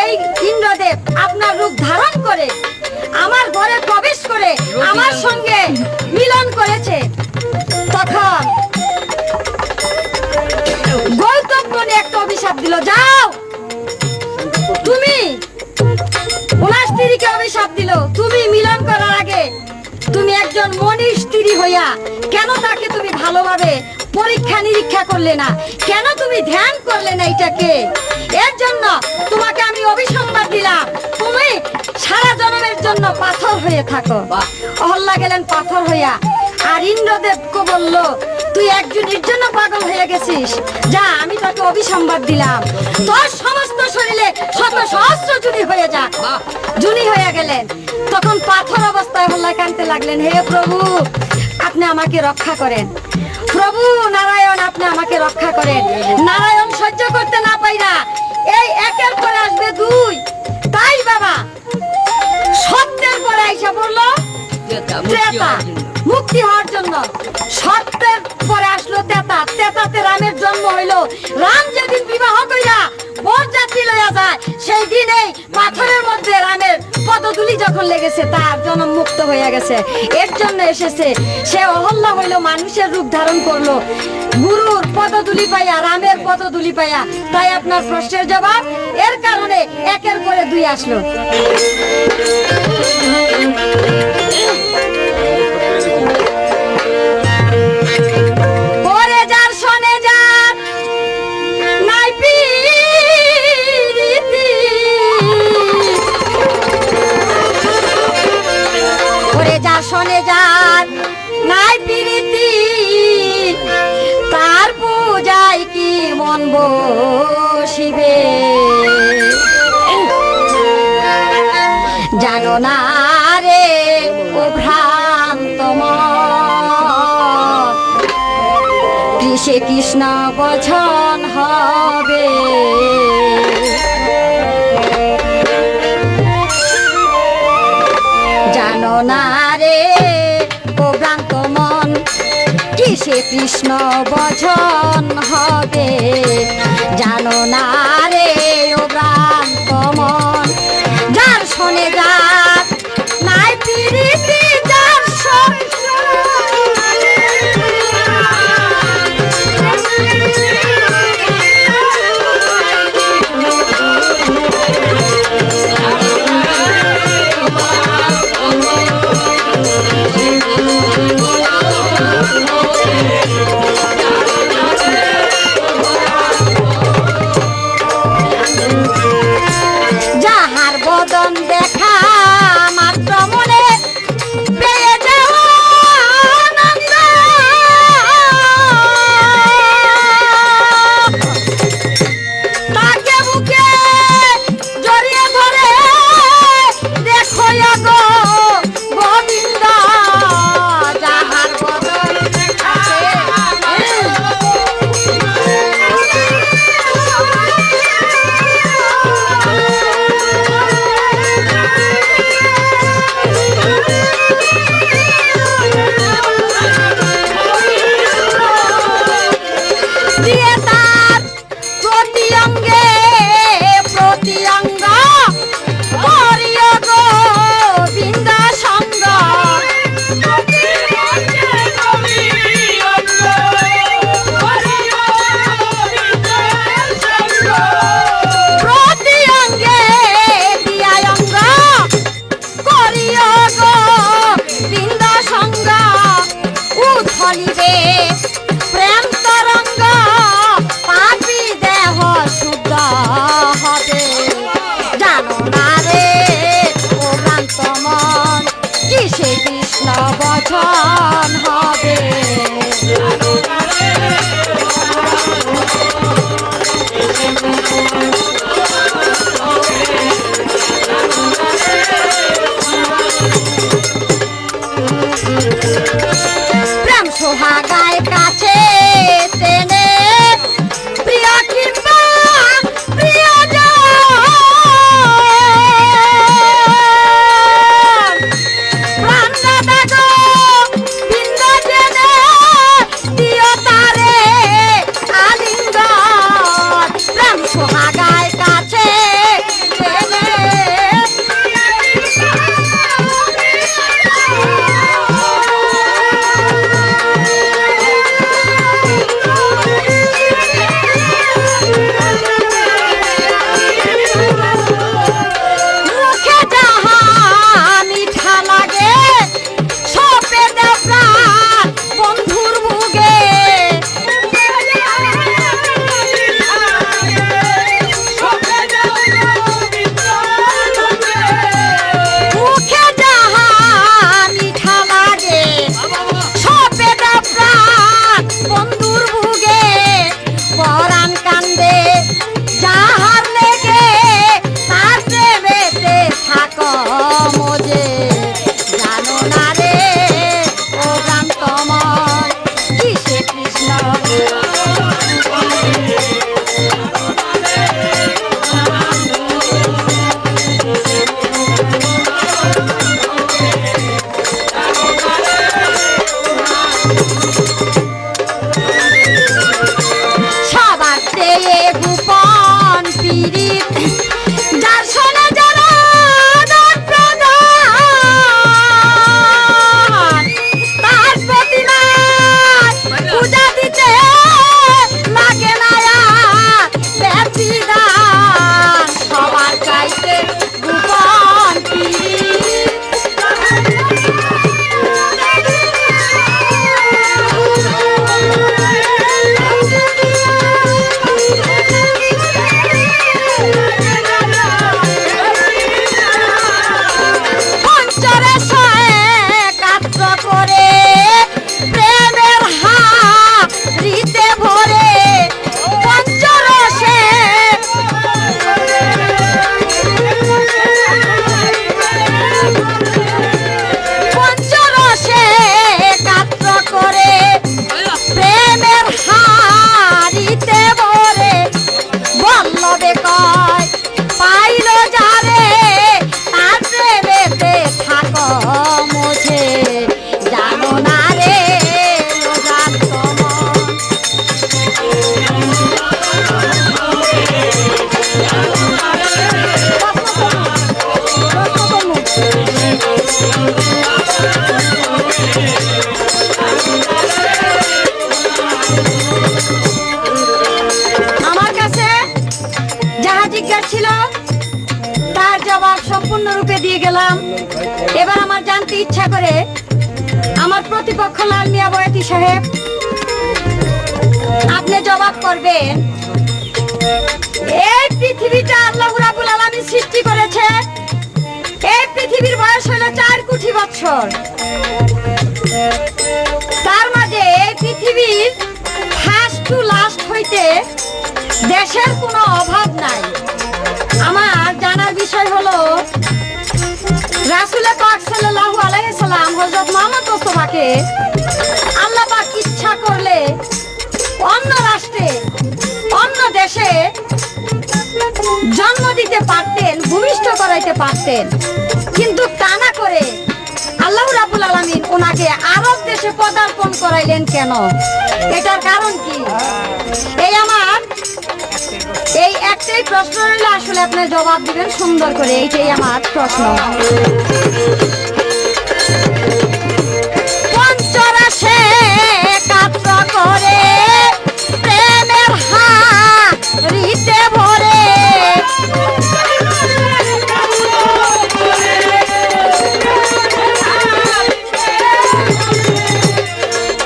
এই ইন্দ্রদেব আপনার রূপ ধারণ করে আমার ঘরে প্রবেশ করে আমার সঙ্গে মিলন করেছে। তখন গৌতম মুনি একটা অভিশাপ দিল, যাও তুমি। ওনার স্ত্রীকে অভিশাপ দিল, তুমি মিলন করার আগে তুমি একজন মনির স্ত্রী হইয়া কেন তাকে তুমি ভালোভাবে পরীক্ষা নিরীক্ষা করলে না? কেন তুমি ধ্যান করলে না এটাকে? এর জন্য তোমাকে আমি অভিসংবাদ দিলাম, তুমি সারা জন্মের জন্য পাথর হয়ে থাকো। অহল্যা গেলেন পাথর হইয়া। আর ইন্দ্রদেবকে বলল, তুই একজনের জন্য পাগল হয়ে গেছিস, যা আমি তোকে অভিসংবাদ দিলাম, তোর সমস্ত শরীরে 100 সহস্র জুনি হয়ে যা। জুনি হয়ে গেলেন। তখন পাথর অবস্থায় অহল্যা কাঁদতে লাগলেন, হে প্রভু, আপনি আমাকে রক্ষা করেন। প্রভু নারায়ণ, আপনি আমাকে রক্ষা করেন। নারায়ণ সহ্য করতে না পাইরা এই 1-এর পরে আসবে 2। তাই বাবা সত্যের পরে আইসা বললো ত্রেতা, মুক্তি হওয়ার জন্য। সত্যের পরে আসলো তেতা, তেতাতে রামের জন্ম হইলো। রাম যেদিন বিবাহ কইরা বরযাত্রী লইয়া যায়, সেই দিনেই পাথরের মধ্যে রামের পদধূলি যখন লেগেছে, তার জন্ম মুক্ত হইয়া গেছে। এর জন্য এসেছে সে অহল্যা হইলো, মানুষের রূপ ধারণ করলো, গুরুর পদধূলি পাইয়া, রামের পদধূলি পাইয়া। তাই আপনার প্রশ্নের জবাব, এর কারণে 1-এর পরে 2 আসলো। ওরে যার শোনে যার নাই প্রীতি, ওরে যার শোনে যার নাই প্রীতি, তার পূজায় কি মন বসিবে? জানো না রে ও ভ্রান্ত মন, সে কৃষ্ণ বচন হবে। জানো না রে ও ভ্রান্ত মন, কিসে কৃষ্ণ বচন হবে। জানো না রে ও ভ্রান্ত মন, যার শোনে যার নাই পিরিতি, যার করেছিল তার জবাব সম্পূর্ণরূপে দিয়ে গেলাম। এবার আমার জানতে ইচ্ছা করে আমার প্রতিপক্ষ লাল মিয়া বয়াতি সাহেব, আপনি জবাব করবেন এই পৃথিবীটা আল্লাহ রাব্বুল আলামিন সৃষ্টি করেছে, এই পৃথিবীর বয়স হলো 4 কোটি বছর। তার মাঝে এই পৃথিবীর ফার্স্ট টু লাস্ট হইতে দেশের কোনো অভাব নাই। আমার জানার বিষয় হলো রাসূল পাক সাল্লাল্লাহু আলাইহি সাল্লাম হযরত মুহাম্মদ মুস্তাফাকে আল্লাহ পাক ইচ্ছা করলে অন্য রাষ্ট্রে অন্য দেশে জন্ম দিতে পারতেন, ভূমিষ্ঠ করাইতে পারতেন, কিন্তু তা না করে আল্লাহ রাব্বুল আলামিন ওনাকে আরব দেশে পদার্পণ করাইলেন কেন? এটার কারণ কি? এই একটাই প্রশ্ন রইল, আসলে আপনি জবাব দিবেন সুন্দর করে, এইটাই আমার প্রশ্ন। পঞ্চরসে কাত্র করে প্রেমের হাড়িতে ভরে,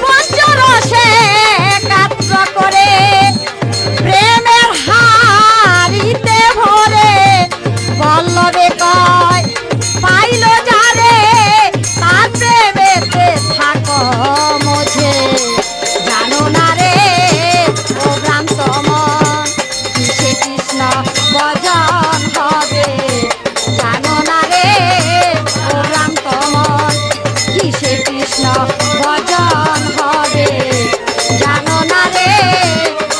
পঞ্চরসে কাত্র করে প্রেমের হাড়িতে ভরে, বল্লভে কয় পাইল যারে তার প্রেমেতে থাকো মোঝে, জানো না রে ও ভ্রান্ত মন কিসে কৃষ্ণ ভজন হবে, জানো না রে ও ভ্রান্ত মন কিসে কৃষ্ণ ভজন হবে, জানো না রে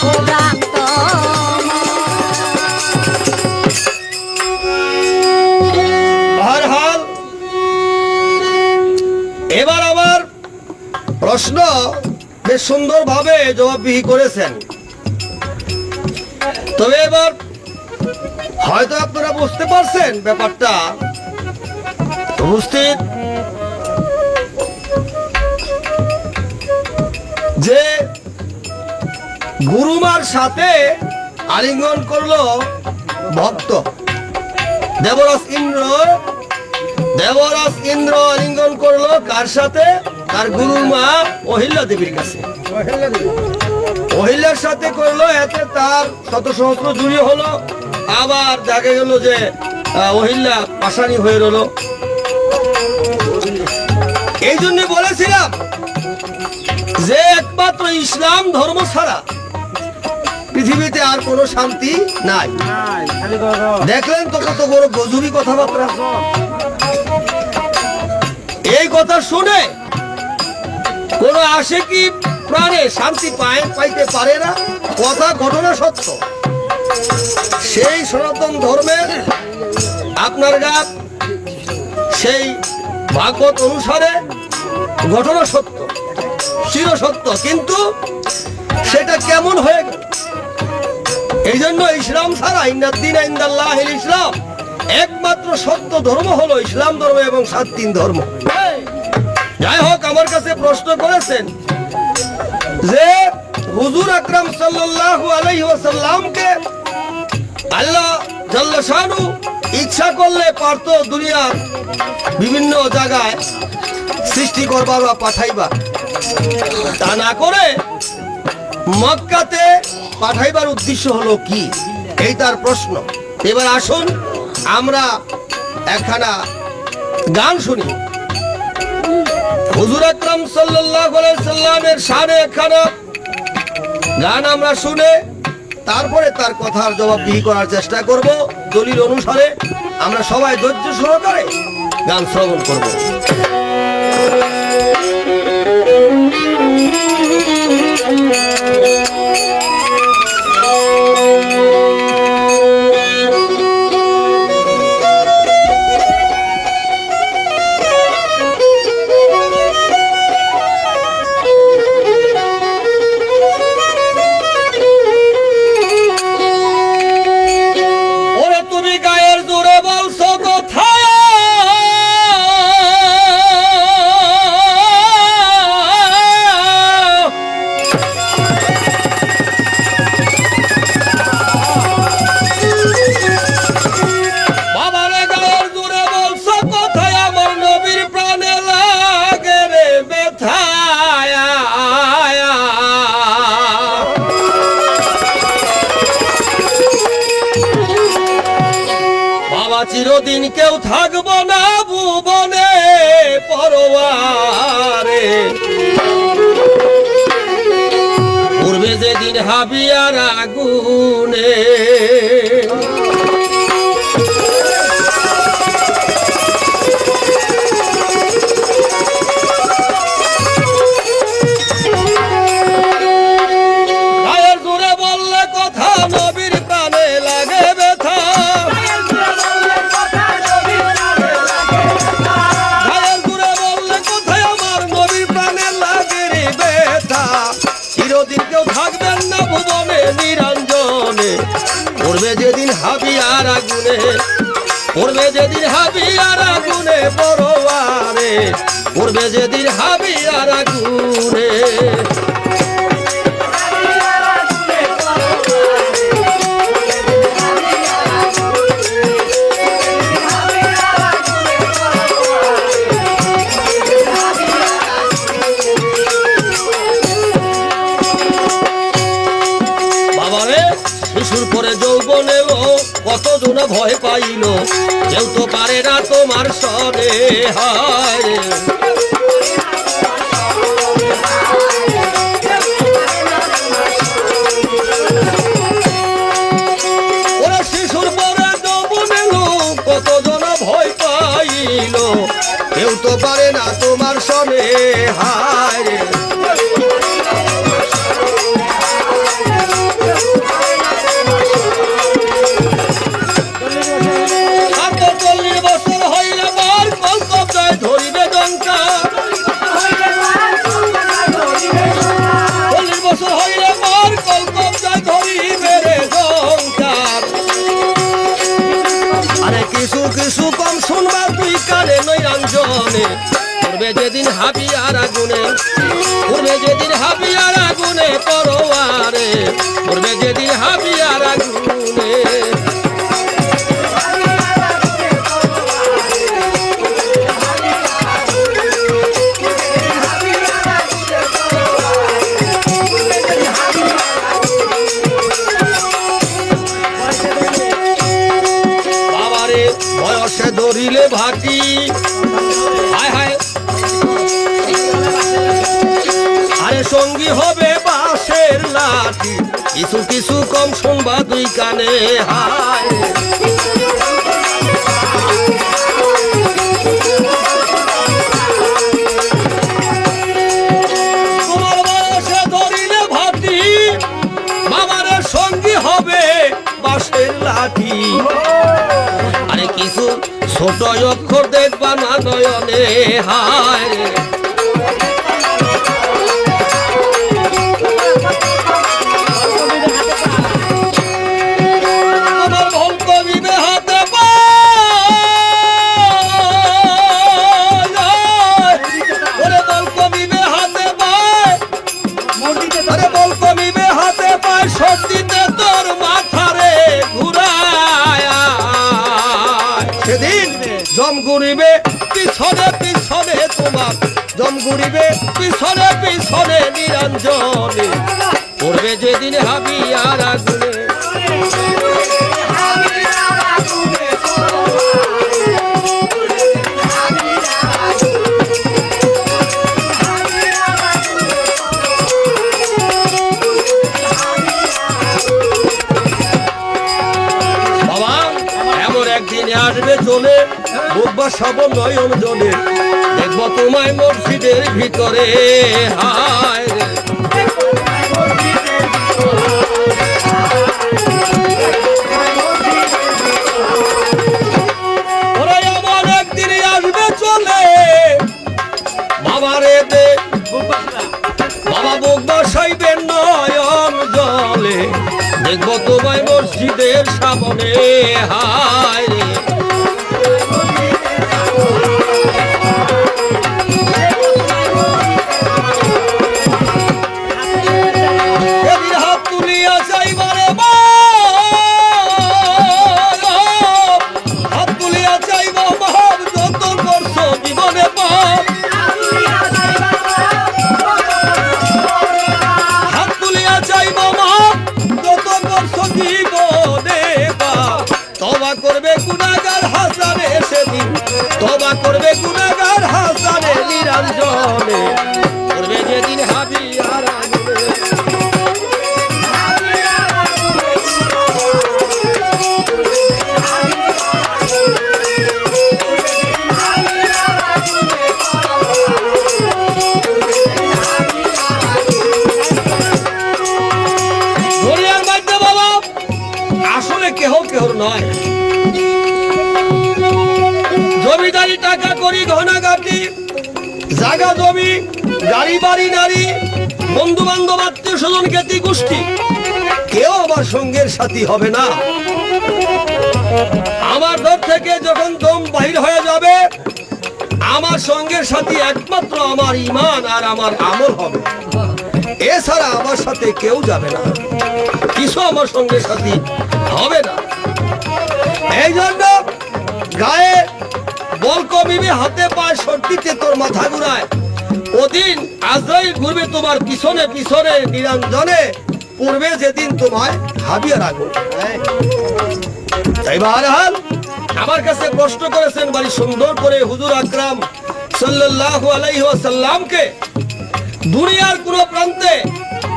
ও ভ্রান্ত বহরহাল এবার আমার প্রশ্ন বেশ সুন্দরভাবে জবাবদিহি করেছেন। তবে এবার হয়তো আপনারা বুঝতে পারছেন ব্যাপারটা উপস্থিত, যে গুরুমার সাথে আলিঙ্গন করলো ভক্ত। দেবরাজ ইন্দ্র আলিঙ্গন করলো কার সাথে? তার গুরুর মা অহিল্যা দেবীর কাছে। অহিল্যার সাথে করলো, এতে তার শত সহস্র জুড়ি হলো। আবার দেখা গেল যে অহিল্যা পাশানি হয়ে রইল। এই জন্য বলেছিলাম যে একমাত্র ইসলাম ধর্ম ছাড়া পৃথিবীতে আর কোনো শান্তি নাই। দেখলেন তো কত বড় গজুরি কথাবার্তা। এই কথা শুনে কোন আশিকি প্রাণে শান্তি পাইতে পারে না। কথা ঘটনা সত্য। সেই সনাতন ধর্মের আপনার সেই ভাগবত অনুসারে ঘটনা সত্য, চির সত্য, কিন্তু সেটা কেমন হয়ে গেল? এই জন্য ইসলাম ছাড়া ইন্নাদ্দিন ইনদাল্লাহিল ইসলাম, একমাত্র সত্য ধর্ম হলো ইসলাম ধর্ম এবং 7 দিন ধর্ম। যাই হোক, আমার কাছে প্রশ্ন করেছেন যে হুজুর আকরাম সাল্লাল্লাহু আলাইহি ওয়াসাল্লামকে আল্লাহ জাল্লা শানু ইচ্ছা করলে পারতো দুনিয়ার বিভিন্ন জায়গায় সৃষ্টি করবার বা পাঠাইবার, তা না করে মক্কাতে পাঠাইবার উদ্দেশ্য হলো কি? এই তার প্রশ্ন। এবার আসুন আমরা একখানা গান শুনি। হুজুর আকরাম সাল্লাল্লাহু আলাইহি সাল্লামের শানে একখানা গান আমরা শুনে তারপরে তার কথার জবাবদিহি করার চেষ্টা করব। দলিল অনুসারে আমরা সবাই ধৈর্য সহকারে গান শ্রবণ করব। চিরদিন কেউ থাকবো না ভুবনে পরোয়ারে, পূর্বে যেদিন হাবিয়ার আগুনে। গায়ের জোরে বললে কথা নবীর প্রাণে লাগে ব্যথা, গায়ের জোরে বললে কথায় আমার নবীর প্রাণে লাগে রে ব্যথা। চিরদিন কেউ থাকবেন না ভুবনে নিরঞ্জনে, পড়বে যেদিন হাবিয়ার আগুনে, পড়বে যেদিন হাবিয়ার আগুনে পরোয়ারে, পড়বে যেদিন হাবিয়ার আগুনে। বাবারে শিশুর পরে যৌবন এলো, কতজন ভয় পাইল, কেউ তো পারে না তোমার সনে। হায় ওরা শিশুর পরে যৌবন এলো, কতজন ভয় পাইল, কেউ তো পারে না তোমার সনে। হায় কিছু কম শুনবা তুই কানে নৈরাঞ্জনে, পড়বে যেদিন হাবিয়ার আগুনে, পড়বে যেদিন হাবিয়ার আগুনে পরোয়ারে, পড়বে যেদিন হাবিয়ার আগুনে। বয়সে ধরিলে ভাটি, হায় হায় আরে সঙ্গী হবে বাঁশের লাঠি, কিছু কিছু কম শুনবা দুই কানে। হায় তোমার বয়সে ধরিলে ভাটি, বাবারে সঙ্গী হবে বাঁশের লাঠি, আরে কিছু ছোট অক্ষর দেখবা না নয়নে। হায় আমার ভুল কবিবে হাতে পায়, বল কবিবে হাতে পায়, আরে বল কবিবে হাতে পায়, সর্দিতে তোর মাথারে ঘুরায়। সেদিন জম ঘুরিবে পিছনে পিছনে তোমার, জম ঘুরিবে পিছনে পিছনে নিরঞ্জনে, পড়বে যেদিন হাবিয়ার আগুনে। বাবা এমন একদিনে আসবে চলে, বুকবা সব নয়ন জলে, দেখবো তোমায় মসজিদের ভিতরে। হায় ওরা এমন একদিনে আসবে চলে, বাবারে দে বাবা বুক বসাইবেন নয়ন জলে, দেখবো তোমায় মসজিদের সামনে। হায় হাত তুলিয়া চাইবারে হাত তুলিয়া চাইব মহাব, যত করছো জীবনে পাপ, হাত তুলিয়া চাইব মহাব, যত করছো জীবনে পাপ, তওবা করবে গুনাহগার হাজার তওবা করবে গুনাহগার হাসানে নিরঞ্জনে করবে যেদিন হাবিয়ার আগুনে। দুনিয়ার মধ্যে বাবা আসলে কেহ কেহর নয়। জমিদারি টাকা করি ঘনাঘাটি জায়গা জমি গাড়ি বাড়ি নারী বন্ধু বান্ধব আত্মীয় স্বজন খ্যাতি গোষ্ঠী কেউ আমার সঙ্গের সাথী হবে না। আমার দর থেকে যখন দম বাহির হয়ে যাবে আমার সঙ্গের সাথী একমাত্র আমার ঈমান আর আমার আমল হবে, এছাড়া আমার সাথে কেউ যাবে না, কিছু আমার সঙ্গের সাথী হবে না। এই জন্য গায়ে বল কমিবে হাতে পায় সর্দিতে তোর মাথা ঘুরায়, ওদিন আজরাইল ঘুরবে তোমার পিছনে পিছনে নিরঞ্জনে পূর্বে যেদিন তোমায় হাবিয়ার আগুন। তাই বারহাল আমার কাছে প্রশ্ন করেছেন বাড়ি সুন্দর করে হুজুর আকরাম সাল্লাল্লাহু আলাইহি ওয়াসাল্লামকে দুনিয়ার কোন প্রান্তে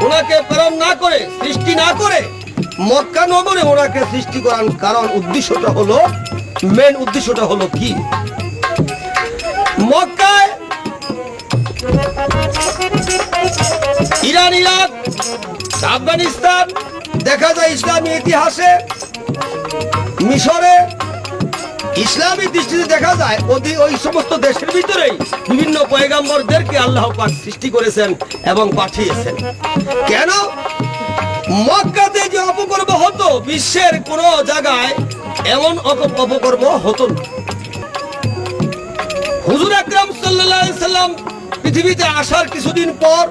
ওনাকে প্রেরণ না করে সৃষ্টি না করে মক্কা নগরে ওনাকে সৃষ্টি করার কারণ উদ্দেশ্যটা হলো মেন উদ্দেশ্যটা হলো কি? মক্কায় ইরান ইরাক আফগানিস্তান দেখা যায় ইসলামী ইতিহাসে, মিশরে ইসলামী দৃষ্টিতে দেখা যায় ওই সমস্ত দেশের ভিতরেই বিভিন্ন পয়গাম্বরদেরকে আল্লাহ পাক সৃষ্টি করেছেন এবং পাঠিয়েছেন। কেন? মক্কাতে যে অপকর্ম হতো বিশ্বের কোন জায়গায় এমন অপকর্ম হতো না। হুজুর আকরাম সাল্লাল্লাহু আলাইহি সাল্লাম পৃথিবীতে আসার কিছুদিন পর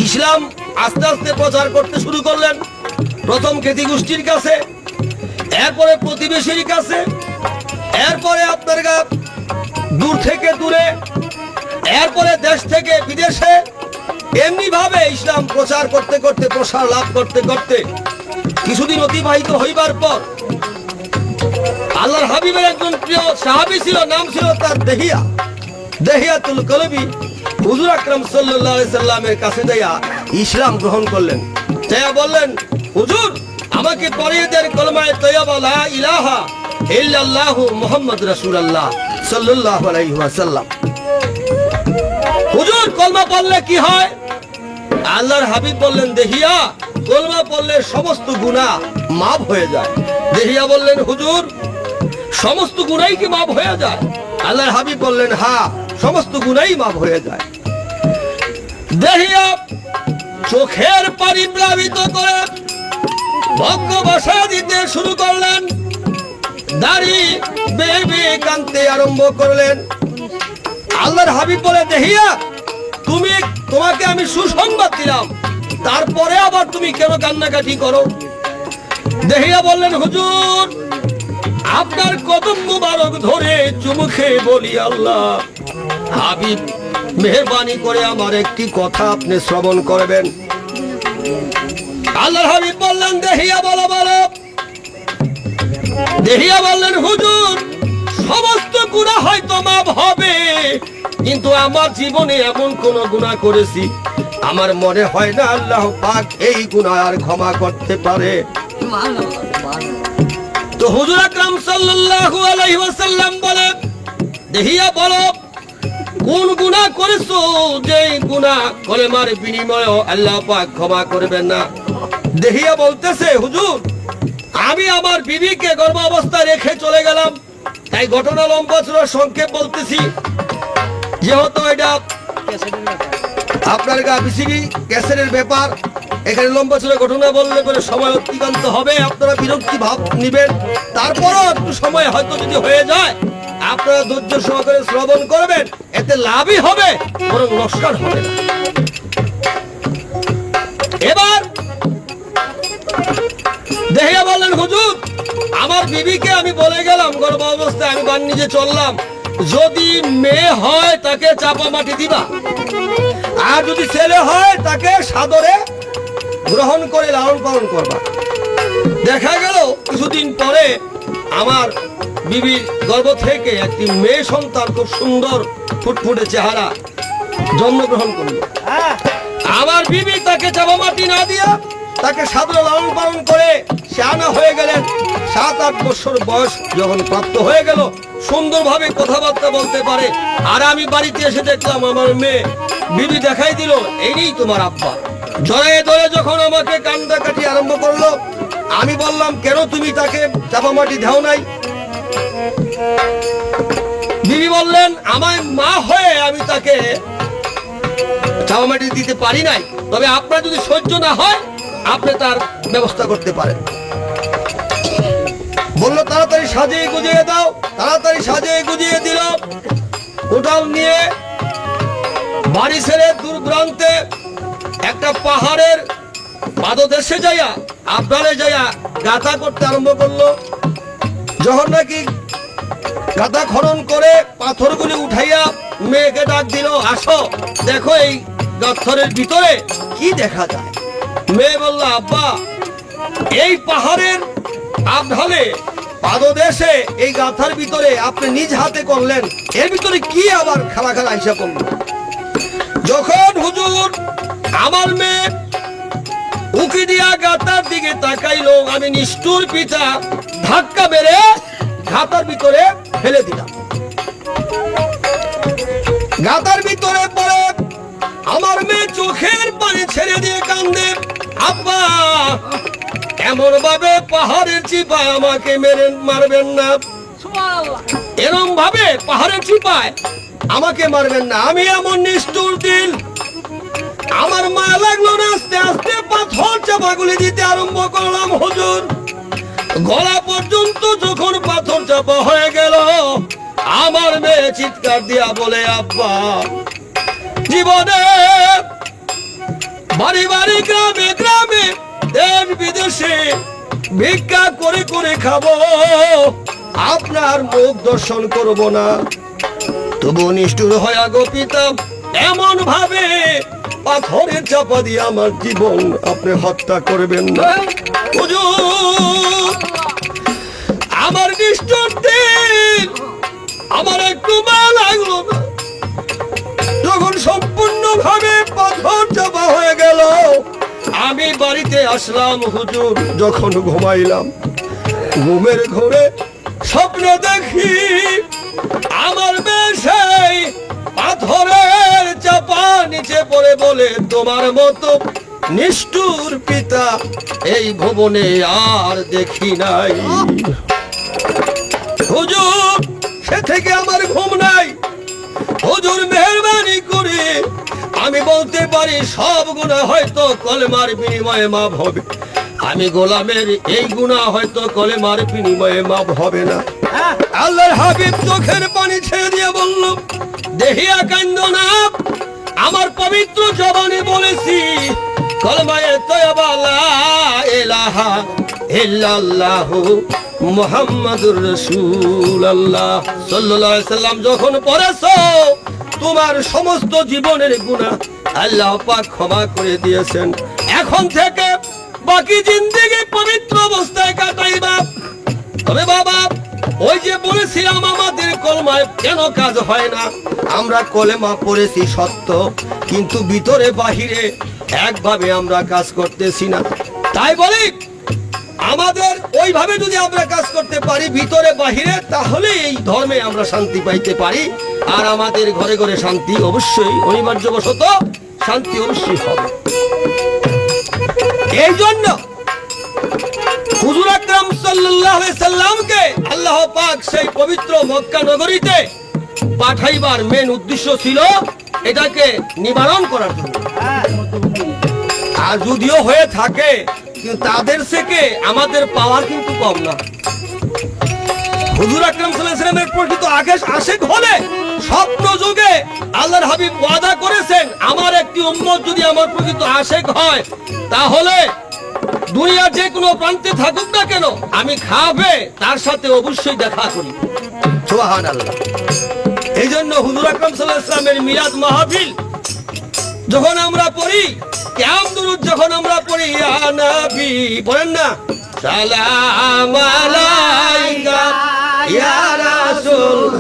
ইসলাম আস্তে আস্তে প্রচার করতে শুরু করলেন। প্রথম খ্যাতি গোষ্ঠীর কাছে, এরপরে প্রতিবেশীর কাছে, এরপরে আপনার দূর থেকে দূরে, এরপরে দেশ থেকে বিদেশে, এমনি ভাবে ইসলাম প্রচার করতে করতে প্রসার লাভ করতে করতে কিছুদিন অতিবাহিত হইবার পর আল্লাহর হাবিবের একজন প্রিয় সাহাবী ছিল, নাম ছিল তার দেহিয়াতুল কলবি। হুজুর আকরাম সাল্লাল্লাহু আলাইহি সাল্লামের কাছে যাইয়া ইসলাম গ্রহণ করলেন। যাইয়া বললেন, হুজুর আমাকে পড়িয়ে দেন কলমায়ে তয়্যিবা লা ইলাহা ইল্লাল্লাহু মুহাম্মদ রাসূলুল্লাহ সাল্লাল্লাহু আলাইহি ওয়াসাল্লাম। হুজুর কলমা পড়লে কি হয়? আল্লাহর হাবিব বললেন, দেহিয়া কলমা পড়লে সমস্ত গুনাহ মাফ হয়ে যায়। দেহিয়া বললেন, হুজুর সমস্ত গুনাহই কি মাফ হয়ে যায়? আল্লাহর হাবিব বললেন, হ্যাঁ সমস্ত গুনাহই মাফ হয়ে যায়। দেহিয়া চোখের পানি প্লাবিত করে ভগ্ন ভাষা দিতে শুরু করলেন, দাড়ি বেয়ে বেয়ে কাঁদতে আরম্ভ করলেন। আল্লাহর হাবিব বলে, দেহিয়া তোমাকে আমি সুসংবাদ দিলাম, তারপরে আবার তুমি কেন কান্নাকাটি করো? দেহিয়া বললেন, হুজুর আপনার কদম মুবারক ধরে চুমু খেয়ে বলি, আল্লাহ হাবিব মেহেরবানি করে আমার একটি কথা আপনি শ্রবণ করবেন। আল্লাহর হাবিব বললেন, দেহিয়া বলো বলো। দেহিয়া বললেন, হুজুর সমস্ত গুনাহ হয়তো মাফ হবে, কিন্তু আমার জীবনে এমন কোন গুনাহ করেছি আমার মনে হয় না আল্লাহ পাক এই গুনাহ আর ক্ষমা করতে পারে। তো হুজুর আকরাম সাল্লাল্লাহু আলাইহি ওয়াসাল্লাম বলে, দেহিয়া বলো কোন গুনাহ করেছো যে গুনাহ কলেমার বিনিময়ে আল্লাহ পাক ক্ষমা করবেন না? দেহিয়া বলতেছে, হুজুর আমি আমার বিবিকে গর্ভাবস্থায় রেখে চলে গেলাম, তাই ঘটনা লম্বা ছিল, সংক্ষেপ বলতেছি। যেহেতু এটা আপনার বিসিবি ক্যাসেটের ব্যাপার, এখানে লম্বা ছিল ঘটনা বললে পরে সময় অতিক্রান্ত হবে, আপনারা বিরক্তি ভাব নিবেন। তারপরও একটু সময় হয়তো যদি হয়ে যায় আপনারা ধৈর্য সহকারে শ্রবণ করবেন, এতে লাভই হবে বরং নষ্ট হবে না। এবার দেহিয়া বললেন, হুজুর আমার বিবিকে আমি বলে গেলাম গর্ভ অবস্থায় আমি বান নিজে চললাম, যদি মেয়ে হয় তাকে চাপা মাটি দিবা, আর যদি ছেলে হয় তাকে সাদরে গ্রহণ করে লালন পালন করবা। দেখা গেল কিছুদিন পরে আমার বিবির গর্ভ থেকে একটি মেয়ে সন্তান খুব সুন্দর ফুটফুটে চেহারা জন্মগ্রহণ করলো। আমার বিবি তাকে চাপা মাটি না দিয়া তাকে সাদরে লালন পালন করে শানা হয়ে গেলেন। 7-8 বছর বয়স যখন প্রাপ্ত হয়ে গেল, সুন্দরভাবে কথাবার্তা বলতে পারে। আর আমি বাড়িতে এসে দেখলাম আমার মেয়ে বিবি দেখাই দিল, এই তোমার আব্বা। জড়ায়ে ধরে যখন আমাকে কান্দাকাটি আরম্ভ করলো, আমি বললাম, কেন তুমি তাকে চাপা মাটি দাও নাই? বিবি বললেন, আমার মা হয়ে আমি তাকে চাপা মাটি দিতে পারি নাই, তবে আপনার যদি সহ্য না হয় আপনি তার ব্যবস্থা করতে পারেন। বললো, তাড়াতাড়ি সাজিয়ে গুজিয়ে দাও। তাড়াতাড়ি সাজিয়ে গুজিয়ে দিল। উঠাল নিয়ে বাড়ি ছেড়ে দূর দূরান্তে একটা পাহাড়ের পাদদেশে যাইয়া আবডালে যাইয়া গাথা করতে আরম্ভ করলো। যখন নাকি গাথা খনন করে পাথরগুলি উঠাইয়া মেয়েকে ডাক দিল, আসো দেখো এই গাথরের ভিতরে কি দেখা যায়। মেয়ে বলল, আব্বা, এই পাহাড়ের আবঢালে পাদদেশে এই গাথার ভিতরে আপনি নিজ হাতে করলেন, এর ভিতরে কি আবার খেলা খেলা হিসাব করলেন? যখন হুজুর আমার মেয়ে উকি দিয়া গাথার দিকে তাকাইলো, আমি নিষ্ঠুর পিতা ধাক্কা মেরে গাথার ভিতরে ফেলে দিলাম। গাথার ভিতরে পড়ে আমার মেয়ে চোখের পানি ছেড়ে দিয়ে কান্দে, আব্বা, এমন ভাবে পাহাড়ের চিপা আমাকে মেরে মারবেন না, এরম ভাবে পাহাড়ের চিপায় আমাকে মারবেন না, আমি এমন নিষ্ঠুর দিল। আমার মায়া লাগলো না, আস্তে আস্তে পাথর চাপাগুলি দিতে আরম্ভ করলাম। হুজুর গলা পর্যন্ত যখন পাথর চাপা হয়ে গেল, আমার মেয়ে চিৎকার দিয়া বলে, আব্বা, জীবনে বাড়ি বাড়ি গ্রামে গ্রামে দেশ বিদেশে ভিক্ষা করে করে খাবো, আপনার মুখ দর্শন করব না, তবু নিষ্ঠুর হয়ে গো পিতা এমন ভাবে পাথরের চাপা দিয়ে আমার জীবন আপনি হত্যা করবেন না। হুজুর আমার নিষ্ঠুর দিন আমার একটু মায়া লাগলো না। যখন সম্পূর্ণ ভাবে পাথর চাপা হয়ে গেল, আমি বাড়িতে আসলাম। হুজুর যখন ঘুমাইলাম, ঘুমের ঘরে স্বপ্ন দেখি আমার মেয়ে সেই পাথরের চাপা নিচে পড়ে বলে, তোমার মতো নিষ্ঠুর পিতা এই ভুবনে আর দেখি নাই। হুজুর সে থেকে আমার ঘুম নাই। হুজুর মেহেরবানি করে আমি বলতে পারি সব গুনাহ হয়তো কলেমার বিনিময়ে মাফ হবে, আমি গোলামের এই গুনাহ হয়তো কলেমার বিনিময়ে মাফ হবে না। আল্লাহর হাবিব চোখের পানি ছেড়ে দিয়ে বলল, দেহিয়া কান্দো না, আমার পবিত্র জবানে বলেছি কলমায়ে তয়্যিবা লা ইলাহা ইল্লাল্লাহু মুহাম্মাদুর রাসূলুল্লাহ সাল্লাল্লাহু আলাইহি সাল্লাম যখন পড়েছো, তোমার সমস্ত জীবনের গুনাহ আল্লাহ পাক ক্ষমা করে দিয়েছেন। এখন থেকে বাকি জিন্দেগি পবিত্র অবস্থায় কাটাইবা। তবে বাবা, ওই যে বলেছিলাম আমাদের কলমায় কেন কাজ হয় না, আমরা কলেমা পড়েছি সত্য, কিন্তু ভিতরে বাহিরে একভাবে আমরা কাজ করতেছি না। তাই বলি, আমাদের ওইভাবে যদি আমরা কাজ করতে পারি ভিতরে বাহিরে, তাহলে এই ধর্মে আমরা শান্তি পাইতে পারি। আর আমাদের ঘরে ঘরে শান্তি অবশ্যই অনিবার্যবশত শান্তি অবশ্যই হবে। এই জন্য হুজুর আকরাম সাল্লাল্লাহু আলাইহি সাল্লামকে আল্লাহ পাক সেই পবিত্র মক্কা নগরীতে পাঠাইবার মেন উদ্দেশ্য ছিল এটাকে নিবারণ করার জন্য। আর যদিও হয়ে থাকে, কিন্তু তাদের থেকে আমাদের পাওয়ার কিন্তু কম না। হুজুর আকরাম সাল্লাল্লাহু আলাইহি সাল্লামের প্রকৃত আশিক হলে স্বপ্ন যুগে আল্লাহর হাবিব ওয়াদা করেছেন, আমার একটি উম্মত যদি আমার প্রকৃত আশিক হয়, তাহলে দুনিয়ার যে কোনো প্রান্তে থাকুক না কেন, আমি খাবে তার সাথে অবশ্যই দেখা করি। সুবহানাল্লাহ। এই জন্য হুজুর আকরাম সাল্লাল্লাহু আলাইহি সাল্লামের মিলাদ মাহফিল যখন আমরা পড়ি, কিয়াম দুরূদ যখন আমরা পড়ি, ইয়া নবী বলেন না, সালাম আলাইকা ইয়া রাসূল